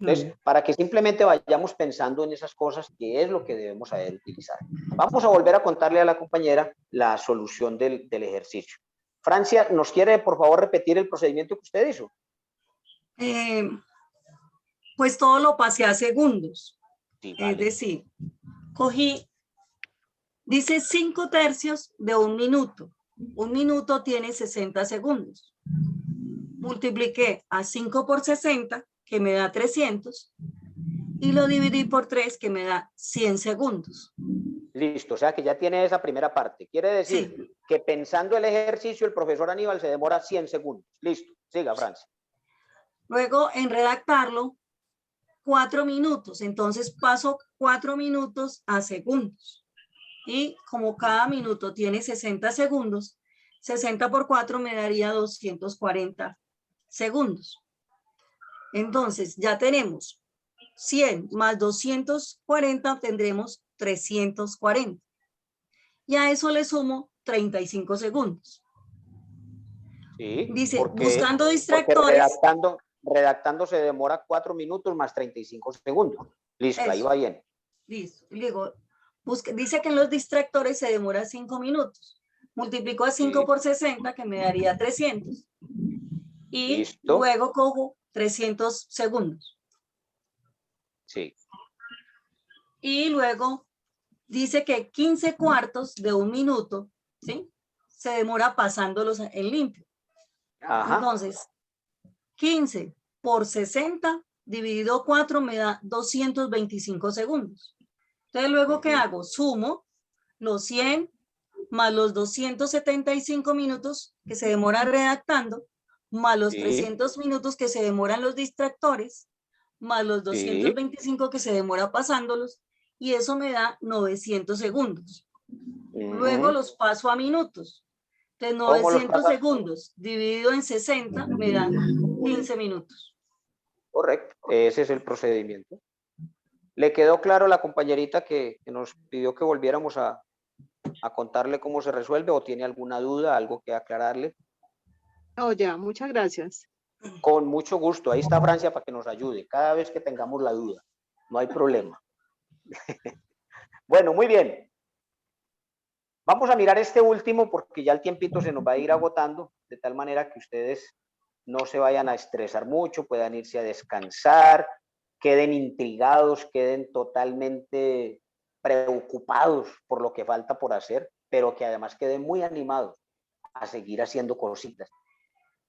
A: Entonces, para que simplemente vayamos pensando en esas cosas, que es lo que debemos saber utilizar. Vamos a volver a contarle a la compañera la solución del ejercicio. Francia, ¿nos quiere, por favor, repetir el procedimiento que usted hizo?
D: Pues todo lo pasé a segundos.
A: Sí, vale.
D: Es decir, cogí, dice 5 tercios de un minuto. Un minuto tiene 60 segundos. Multipliqué a 5 por 60, que me da 300, y lo dividí por 3, que me da 100 segundos.
A: Listo, o sea que ya tiene esa primera parte. Quiere decir que pensando el ejercicio, el profesor Aníbal se demora 100 segundos. Listo, siga, Francia.
D: Luego, en redactarlo, 4 minutos. Entonces paso 4 minutos a segundos. Y como cada minuto tiene 60 segundos, 60 por 4 me daría 240 segundos. Entonces, ya tenemos 100 más 240, tendremos 340. Y a eso le sumo 35 segundos.
A: Sí,
D: dice,
A: porque,
D: buscando distractores.
A: Redactando se demora 4 minutos más 35 segundos. Listo, eso. Ahí va bien.
D: Listo. Digo, dice que en los distractores se demora 5 minutos. Multiplico a 5 por 60, que me daría 300. Y
A: listo.
D: Luego cojo 300 segundos.
A: Sí.
D: Y luego dice que 15 cuartos de un minuto, ¿sí? Se demora pasándolos en limpio.
A: Ajá.
D: Entonces, 15 por 60 dividido 4 me da 225 segundos. Entonces, luego, ¿qué hago? Sumo los 100 más los 275 minutos que se demora redactando, más los 300 minutos que se demoran los distractores, más los 225 que se demora pasándolos, y eso me da 900 segundos. Luego los paso a minutos. Entonces, 900 segundos dividido en 60 me dan 15 minutos.
A: Correcto, ese es el procedimiento. ¿Le quedó claro a la compañerita que nos pidió que volviéramos a contarle cómo se resuelve, o tiene alguna duda, algo que aclararle?
G: No, ya, muchas gracias.
A: Con mucho gusto, ahí está Francia para que nos ayude cada vez que tengamos la duda, no hay problema. Bueno, muy bien. Vamos a mirar este último porque ya el tiempito se nos va a ir agotando, de tal manera que ustedes no se vayan a estresar mucho, puedan irse a descansar, queden intrigados, queden totalmente preocupados por lo que falta por hacer, pero que además queden muy animados a seguir haciendo cositas.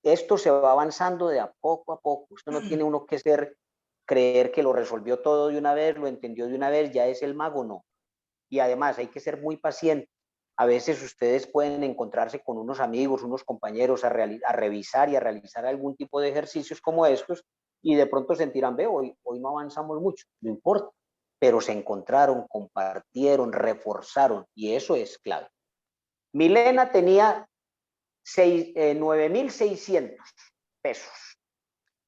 A: Esto se va avanzando de a poco. Esto no tiene uno que creer que lo resolvió todo de una vez, lo entendió de una vez, ya es el mago, no. Y además hay que ser muy paciente. A veces ustedes pueden encontrarse con unos amigos, unos compañeros a revisar y a realizar algún tipo de ejercicios como estos, y de pronto sentirán, ve, hoy no avanzamos mucho, no importa, pero se encontraron, compartieron, reforzaron, y eso es clave. Milena tenía 9.600 pesos.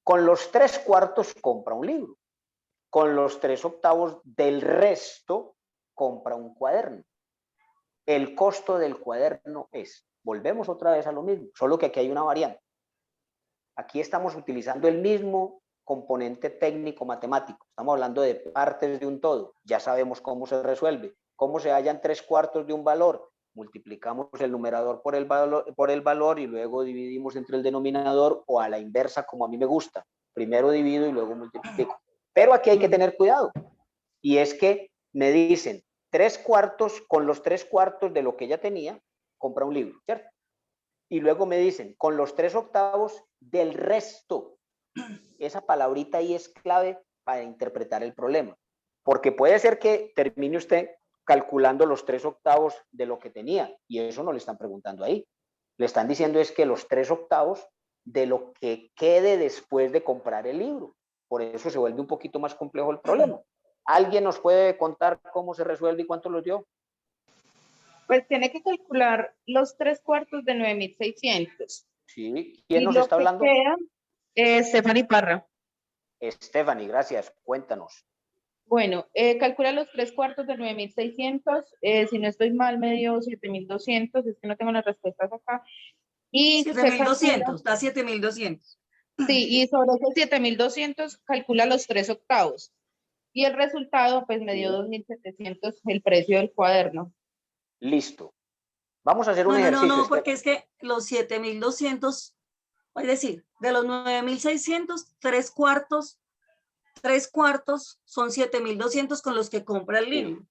A: Con los 3/4 compra un libro. Con los 3/8 del resto compra un cuaderno. El costo del cuaderno es, volvemos otra vez a lo mismo, solo que aquí hay una variante. Aquí estamos utilizando el mismo componente técnico matemático. Estamos hablando de partes de un todo. Ya sabemos cómo se resuelve. Cómo se hallan 3/4 de un valor. Multiplicamos el numerador por el valor y luego dividimos entre el denominador, o a la inversa, como a mí me gusta. Primero divido y luego multiplico. Pero aquí hay que tener cuidado. Y es que me dicen 3/4, con los 3/4 de lo que ella tenía, compra un libro, ¿cierto? Y luego me dicen, con los 3/8 del resto. Esa palabrita ahí es clave para interpretar el problema. Porque puede ser que termine usted calculando los 3/8 de lo que tenía. Y eso no le están preguntando ahí. Le están diciendo es que los 3/8 de lo que quede después de comprar el libro. Por eso se vuelve un poquito más complejo el problema. ¿Alguien nos puede contar cómo se resuelve y cuánto lo dio?
F: Pues tiene que calcular los 3/4 de 9.600.
A: Sí. ¿Quién
F: Y
A: nos
F: lo
A: está
F: que
A: hablando?
F: queda, Stephanie Parra.
A: Stephanie, gracias. Cuéntanos.
F: Bueno, calcula los 3/4 de 9.600. Si no estoy mal, me dio 7.200. Es que no tengo las respuestas acá. Y se
D: 7.200, da 7.200.
F: Sí, y sobre esos 7.200 calcula los 3/8. Y el resultado, pues me dio 2.700 el precio del cuaderno.
A: Listo. Vamos a hacer un
D: No,
A: ejercicio.
D: no, porque es que los 7.200, es decir, de los 9.600, 3/4 son 7.200 con los que compra el libro.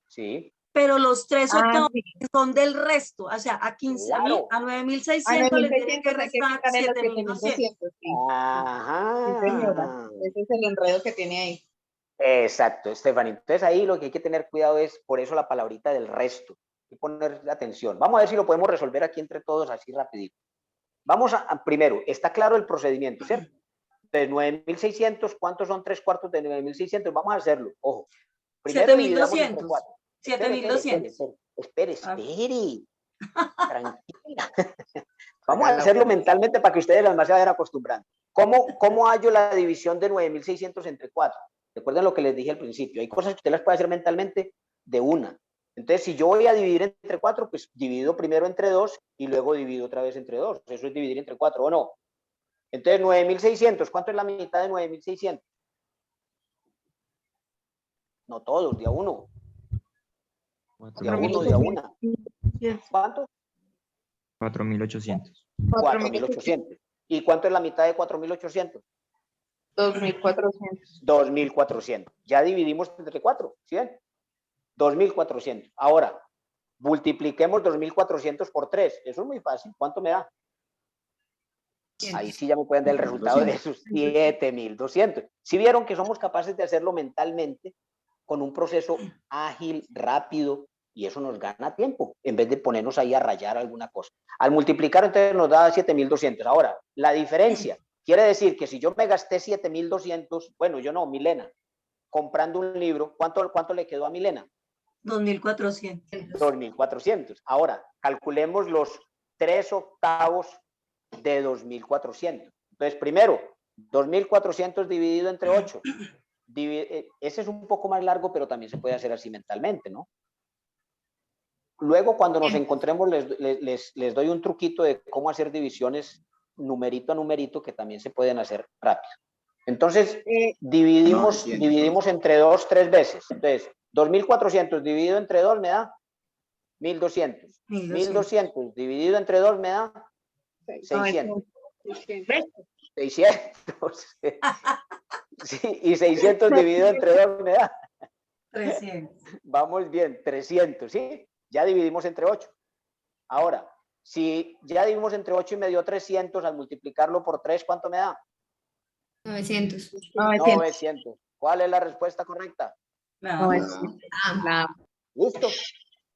A: Sí.
D: Pero los 3/8
F: sí.
D: son del resto, o sea, a 15.000, a 9.600 le tienen que restar 7.200.
A: Ajá.
F: Sí, señora. Ese es el enredo que tiene ahí.
A: Exacto, Stephanie. Entonces ahí lo que hay que tener cuidado es, por eso la palabrita del resto. Y poner atención. Vamos a ver si lo podemos resolver aquí entre todos así rapidito. Vamos a primero, está claro el procedimiento, ¿cierto? De 9.600, ¿cuántos son 3/4 de 9.600? Vamos a hacerlo, ojo. Primero dividamos entre 4.
D: 7.200.
A: Espere. Tranquila. Vamos a hacerlo mentalmente para que ustedes además se vayan acostumbrando. ¿Cómo hallo la división de 9.600 entre 4? Recuerden lo que les dije al principio. Hay cosas que usted las puede hacer mentalmente de una. Entonces, si yo voy a dividir entre 4, pues divido primero entre 2 y luego divido otra vez entre 2. Eso es dividir entre 4, ¿o no? Entonces, 9.600, ¿cuánto es la mitad de 9.600? No todos, de a uno. De a uno, de a una. ¿Cuánto?
L: 4.800.
A: 4.800. ¿Y cuánto es la mitad de 4.800?
F: 2.400.
A: 2.400. Ya dividimos entre 4, ¿sí ven? 2.400. Ahora, multipliquemos 2.400 por 3. Eso es muy fácil. ¿Cuánto me da? Ahí sí ya me pueden dar el resultado de esos 7.200. Si vieron que somos capaces de hacerlo mentalmente con un proceso ágil, rápido, y eso nos gana tiempo, en vez de ponernos ahí a rayar alguna cosa. Al multiplicar, entonces nos da 7.200. Ahora, la diferencia quiere decir que si yo me gasté 7.200, bueno, yo no, Milena, comprando un libro, ¿cuánto le quedó a Milena?
D: 2.400.
A: 2.400. Ahora, calculemos los 3/8 de 2.400. Entonces, primero, 2.400 dividido entre 8. Ese es un poco más largo, pero también se puede hacer así mentalmente, ¿no? Luego, cuando nos encontremos, les doy un truquito de cómo hacer divisiones numerito a numerito que también se pueden hacer rápido. Entonces, dividimos entre 2 3 veces. Entonces, 2.400 dividido entre 2 me da 1.200. 1.200 dividido entre 2 me da 600. 600. Sí, y 600 dividido entre 2 me da
D: 300.
A: Vamos bien, 300, ¿sí? Ya dividimos entre 8. Ahora, si ya dividimos entre 8 y me dio 300, al multiplicarlo por 3, ¿cuánto me da?
H: 900.
A: 900. ¿Cuál es la respuesta correcta?
F: 900.
A: ¿Listo?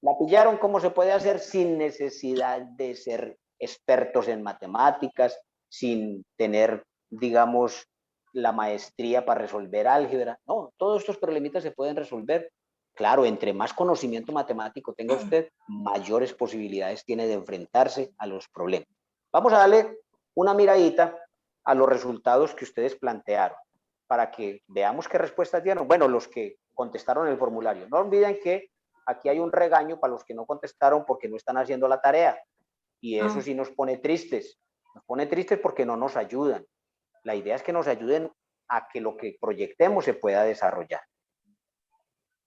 A: ¿La pillaron cómo se puede hacer sin necesidad de ser expertos en matemáticas, sin tener, digamos, la maestría para resolver álgebra? No, todos estos problemitas se pueden resolver. Claro, entre más conocimiento matemático tenga usted, mayores posibilidades tiene de enfrentarse a los problemas. Vamos a darle una miradita a los resultados que ustedes plantearon para que veamos qué respuestas dieron. Bueno, los que contestaron el formulario. No olviden que aquí hay un regaño para los que no contestaron porque no están haciendo la tarea. Y eso sí nos pone tristes. Nos pone tristes porque no nos ayudan. La idea es que nos ayuden a que lo que proyectemos se pueda desarrollar.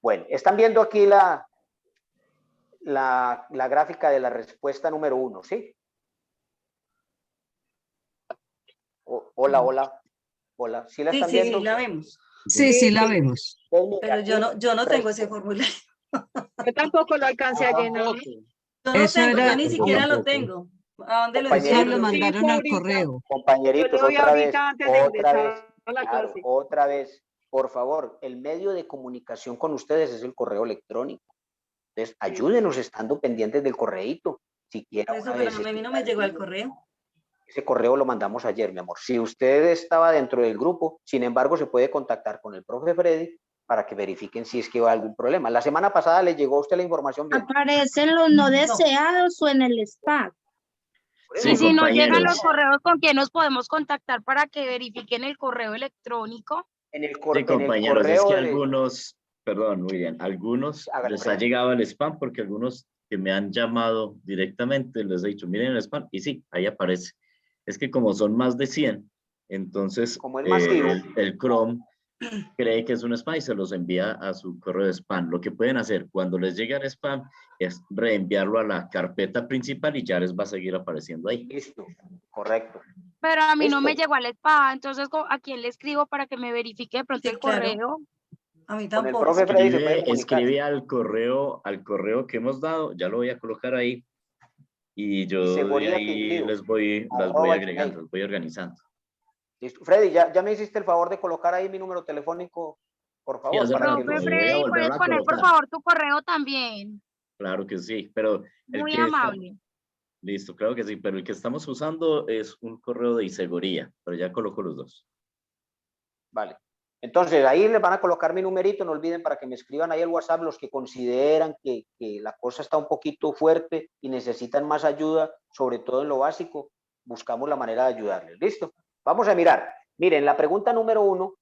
A: Bueno, están viendo aquí la gráfica de la respuesta número 1, ¿sí? Hola. ¿Sí la están viendo?
D: Sí, la vemos.
K: Sí, la vemos.
D: Pero yo no tengo ese formulario.
G: Yo tampoco lo alcancé a llenar.
D: Yo ni siquiera lo tengo. ¿A dónde lo
K: Eso
D: envío?
K: lo mandaron al correo.
A: Compañeritos,
G: Yo lo vi
A: otra vez,
G: ahorita antes de ingresar a la clase.
A: otra vez. por favor, el medio de comunicación con ustedes es el correo electrónico. Entonces, ayúdenos estando pendientes del correíto. Siquiera
D: Eso,
A: una
D: pero
A: vez.
D: a mí no me llegó el correo.
A: Ese correo lo mandamos ayer, mi amor. Si usted estaba dentro del grupo, sin embargo, se puede contactar con el profe Freddy para que verifiquen si es que va algún problema. La semana pasada le llegó a usted la información bien.
L: Aparecen los no deseados o en el spam.
B: Sí,
L: Y si nos llegan los
B: compañeros.
L: correos, ¿con quién nos podemos contactar para que verifiquen el correo electrónico?
A: En el,
B: Sí,
A: en el
B: compañeros, es
A: correo
B: que
A: de...
B: algunos, perdón, muy bien, algunos
A: Hágale,
B: les ha
A: Freddy.
B: llegado el spam porque algunos que me han llamado directamente les he dicho, miren el spam, y sí, ahí aparece. Es que como son más de 100, entonces
A: Como es masivo.
B: el Chrome cree que es un spam y se los envía a su correo de spam. Lo que pueden hacer cuando les llega el spam es reenviarlo a la carpeta principal y ya les va a seguir apareciendo ahí.
A: Listo, correcto.
L: Pero a mí no me
A: Listo.
L: llegó al spam, entonces ¿a quién le escribo para que me verifique de pronto
D: Sí,
L: el
D: claro.
L: correo?
D: A mí
A: Con el
D: tampoco.
A: profe Freddy se puede comunicar.
B: Escribe al correo que hemos dado, ya lo voy a colocar ahí y yo de
A: Seguridad
B: ahí
A: Quintío,
B: las voy
A: @
B: agregando,
A: gmail.
B: las voy organizando.
A: Listo. Freddy, ya me hiciste el favor de colocar ahí mi número telefónico, por
B: Sí,
A: favor,
B: hace
A: para que
B: rato,
A: los...
B: y voy a
L: Freddy,
B: volverlo
L: ¿puedes
B: a
L: poner por
B: colocar.
L: favor tu correo también?
B: Claro que sí, pero el
L: Muy
B: que está...
L: amable.
B: Listo, claro que sí, pero el que estamos usando es un correo de Iseguría, pero ya coloco los dos.
A: Vale. Entonces, ahí les van a colocar mi numerito, no olviden para que me escriban ahí el WhatsApp los que consideran que la cosa está un poquito fuerte y necesitan más ayuda, sobre todo en lo básico, buscamos la manera de ayudarles. ¿Listo? Vamos a mirar. Miren, la pregunta número 1.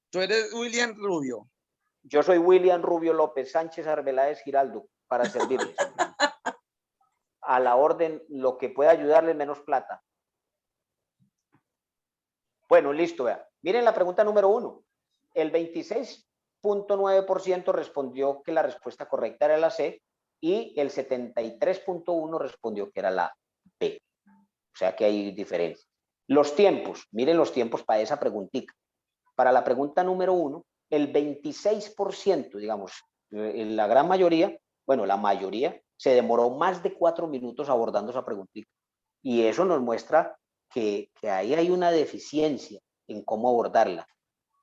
E: Tú eres William Rubio.
A: Yo soy William Rubio López Sánchez Arbeláez Giraldo, para servirles. A la orden, lo que pueda ayudarles menos plata. Bueno, listo, vea. Miren la pregunta número 1. El 26.9% respondió que la respuesta correcta era la C y el 73.1% respondió que era la B. O sea que hay diferencia. Los tiempos, miren los tiempos para esa preguntita. Para la pregunta número 1, el 26%, digamos, la gran mayoría, bueno, la mayoría, se demoró más de 4 minutos abordando esa preguntita. Y eso nos muestra que ahí hay una deficiencia en cómo abordarla.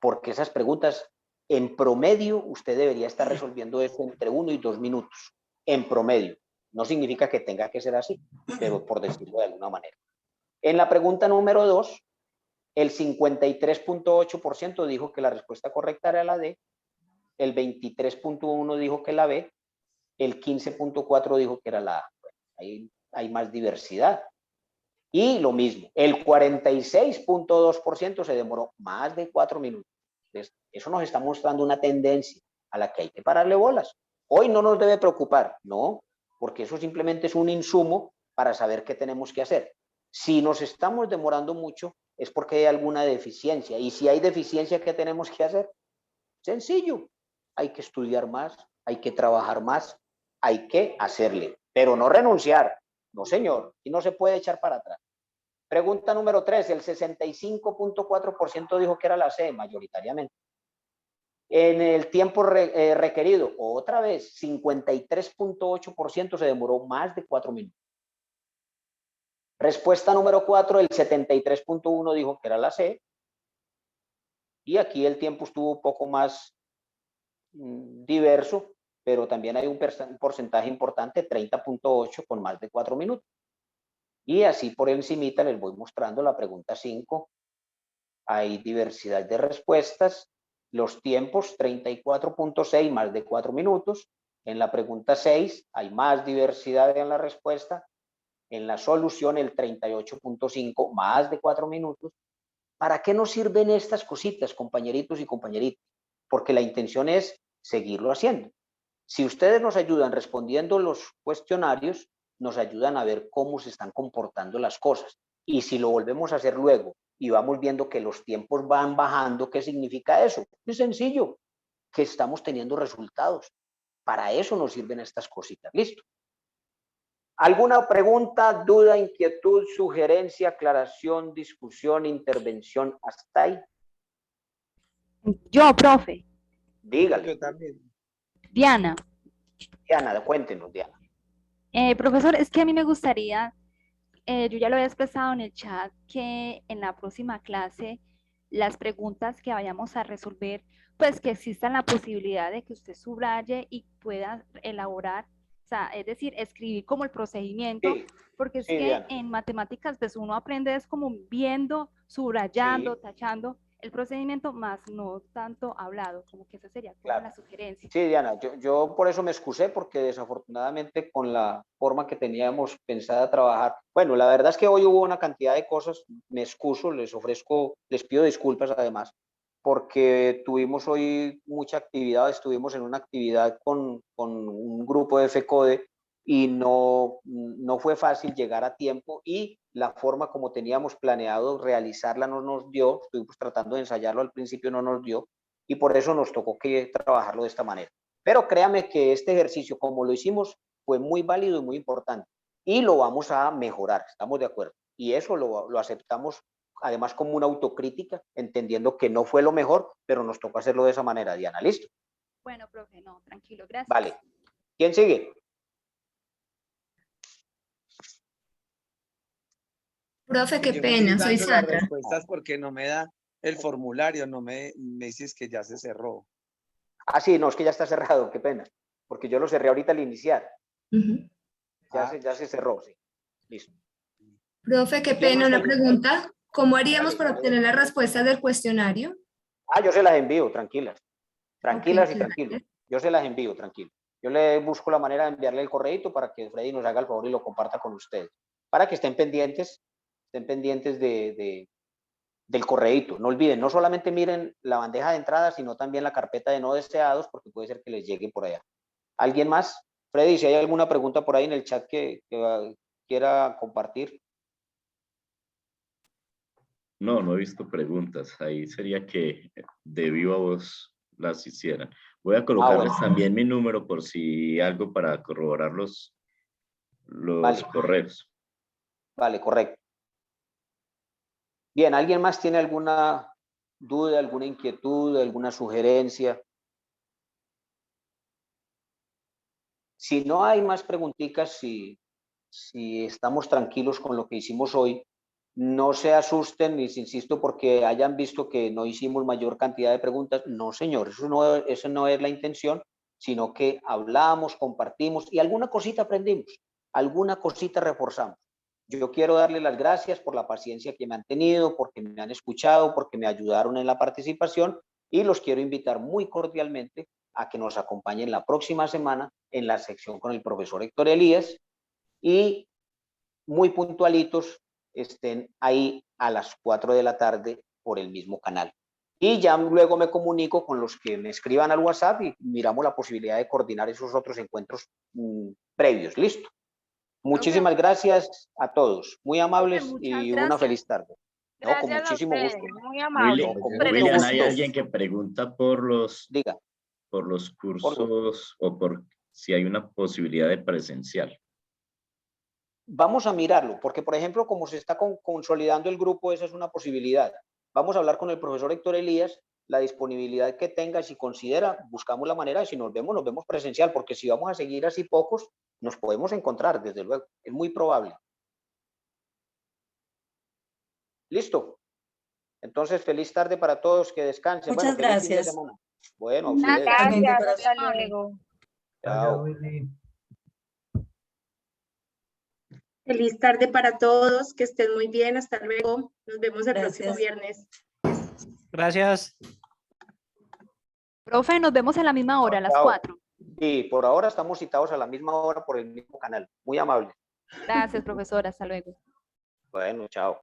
A: Porque esas preguntas, en promedio, usted debería estar resolviendo esto entre 1 y 2 minutos. En promedio. No significa que tenga que ser así, pero por decirlo de alguna manera. En la pregunta número 2, el 53.8% dijo que la respuesta correcta era la D, el 23.1% dijo que la B, el 15.4% dijo que era la A. Ahí hay más diversidad. Y lo mismo, el 46.2% se demoró más de 4 minutos. Entonces, eso nos está mostrando una tendencia a la que hay que pararle bolas. Hoy no nos debe preocupar, no, porque eso simplemente es un insumo para saber qué tenemos que hacer. Si nos estamos demorando mucho, es porque hay alguna deficiencia. Y si hay deficiencia, ¿qué tenemos que hacer? Sencillo. Hay que estudiar más, hay que trabajar más, hay que hacerle, pero no renunciar. No, señor, y no se puede echar para atrás. Pregunta número 3, el 65.4% dijo que era la C, mayoritariamente. En el tiempo requerido, otra vez, 53.8% se demoró más de 4 minutos. Respuesta número 4, el 73.1% dijo que era la C. Y aquí el tiempo estuvo un poco más diverso, pero también hay un porcentaje importante, 30.8%, con más de 4 minutos. Y así por encimita les voy mostrando la pregunta 5. Hay diversidad de respuestas. Los tiempos, 34.6, más de 4 minutos. En la pregunta 6 hay más diversidad en la respuesta. En la solución, el 38.5, más de 4 minutos. ¿Para qué nos sirven estas cositas, compañeritos y compañeritas? Porque la intención es seguirlo haciendo. Si ustedes nos ayudan respondiendo los cuestionarios, nos ayudan a ver cómo se están comportando las cosas. Y si lo volvemos a hacer luego y vamos viendo que los tiempos van bajando, ¿qué significa eso? Es sencillo, que estamos teniendo resultados. Para eso nos sirven estas cositas. ¿Listo? ¿Alguna pregunta, duda, inquietud, sugerencia, aclaración, discusión, intervención hasta ahí?
M: Yo, profe.
A: Dígale.
E: Yo también.
M: Diana.
A: Diana, cuéntenos, Diana.
M: Profesor, es que a mí me gustaría, yo ya lo había expresado en el chat, que en la próxima clase las preguntas que vayamos a resolver, pues que exista la posibilidad de que usted subraye y pueda elaborar, o sea, es decir, escribir como el procedimiento,
A: Sí,
M: porque es
A: sí,
M: que
A: Diana.
M: en matemáticas pues uno aprende es como viendo, subrayando,
A: Sí,
M: tachando el procedimiento, más no tanto hablado, como que esa sería como
A: claro.
M: la sugerencia.
A: Sí, Diana, yo por eso me excusé, porque desafortunadamente con la forma que teníamos pensada trabajar, bueno, la verdad es que hoy hubo una cantidad de cosas, me excuso, les pido disculpas además, porque tuvimos hoy mucha actividad, estuvimos en una actividad con un grupo de FECODE y no fue fácil llegar a tiempo y la forma como teníamos planeado realizarla no nos dio, estuvimos tratando de ensayarlo al principio, no nos dio, y por eso nos tocó que trabajarlo de esta manera. Pero créame que este ejercicio, como lo hicimos, fue muy válido y muy importante y lo vamos a mejorar, estamos de acuerdo. Y eso lo aceptamos además como una autocrítica, entendiendo que no fue lo mejor, pero nos tocó hacerlo de esa manera, Diana. ¿Listo?
M: Bueno, profe, no, tranquilo, gracias.
A: Vale. ¿Quién sigue?
N: Profe, qué
E: Yo
N: pena,
E: estoy
N: soy
E: dando las
N: Sandra.
E: respuestas porque no me da el formulario, no me dices que ya se cerró.
A: Ah, sí, no, es que ya está cerrado, qué pena, porque yo lo cerré ahorita al iniciar.
N: Ujú.
A: Ya se cerró, sí. Listo.
N: Profe, qué
A: ¿Quién
N: pena,
A: más
N: una
A: pregunta?
N: pregunta. ¿Cómo haríamos
A: Dale,
N: para
A: dale.
N: obtener las respuestas del cuestionario?
A: Ah, yo se las envío, tranquilas. Tranquilas y
N: Ok,
A: tranquilos. Yo se las envío, tranquilo. Yo le busco la manera de enviarle el correíto para que Freddy nos haga el favor y lo comparta con ustedes. Para que estén pendientes del correíto. No olviden, no solamente miren la bandeja de entrada, sino también la carpeta de no deseados, porque puede ser que les llegue por allá. ¿Alguien más? Freddy, si hay alguna pregunta por ahí en el chat que quiera compartir.
B: No, no he visto preguntas. Ahí sería que de viva voz las hicieran. Voy a colocarles
A: Bueno.
B: también mi número por si algo para corroborar los
A: Vale.
B: correos.
A: Vale, correcto. Bien, ¿alguien más tiene alguna duda, alguna inquietud, alguna sugerencia? Si no hay más preguntitas, si estamos tranquilos con lo que hicimos hoy, no se asusten, les insisto, porque hayan visto que no hicimos mayor cantidad de preguntas. No, señor, eso no es la intención, sino que hablamos, compartimos y alguna cosita aprendimos, alguna cosita reforzamos. Yo quiero darle las gracias por la paciencia que me han tenido, porque me han escuchado, porque me ayudaron en la participación y los quiero invitar muy cordialmente a que nos acompañen la próxima semana en la sección con el profesor Héctor Elías y muy puntualitos estén ahí a las 4 de la tarde por el mismo canal. Y ya luego me comunico con los que me escriban al WhatsApp y miramos la posibilidad de coordinar esos otros encuentros previos. Listo. Muchísimas gracias a todos. Muy amables
L: Muchas
A: y una
L: gracias.
A: feliz tarde. No, con
L: Gracias a
A: muchísimo
L: ustedes,
A: gusto.
L: muy amable.
A: Con
L: Súper
A: mucho
B: William, ¿hay
A: gusto.
B: alguien que pregunta por los cursos o por si hay una posibilidad de presencial?
A: Vamos a mirarlo, porque por ejemplo, como se está consolidando el grupo, esa es una posibilidad. Vamos a hablar con el profesor Héctor Elías, la disponibilidad que tenga, si considera, buscamos la manera de si nos vemos presencial, porque si vamos a seguir así pocos, nos podemos encontrar, desde luego, es muy probable. ¿Listo? Entonces, feliz tarde para todos, que descansen.
D: Muchas
A: Bueno, feliz fin de
D: gracias.
A: semana. Bueno, a ustedes.
L: Gracias, hasta luego.
A: Chao.
O: Feliz tarde para todos, que estén muy bien, hasta luego. Nos vemos el próximo viernes.
P: Gracias.
M: Profe, nos vemos a la misma hora, a las
A: Chao.
M: 4.
A: Sí, por ahora estamos citados a la misma hora por el mismo canal. Muy amable.
M: Gracias, profesora. Hasta luego.
A: Bueno, chao.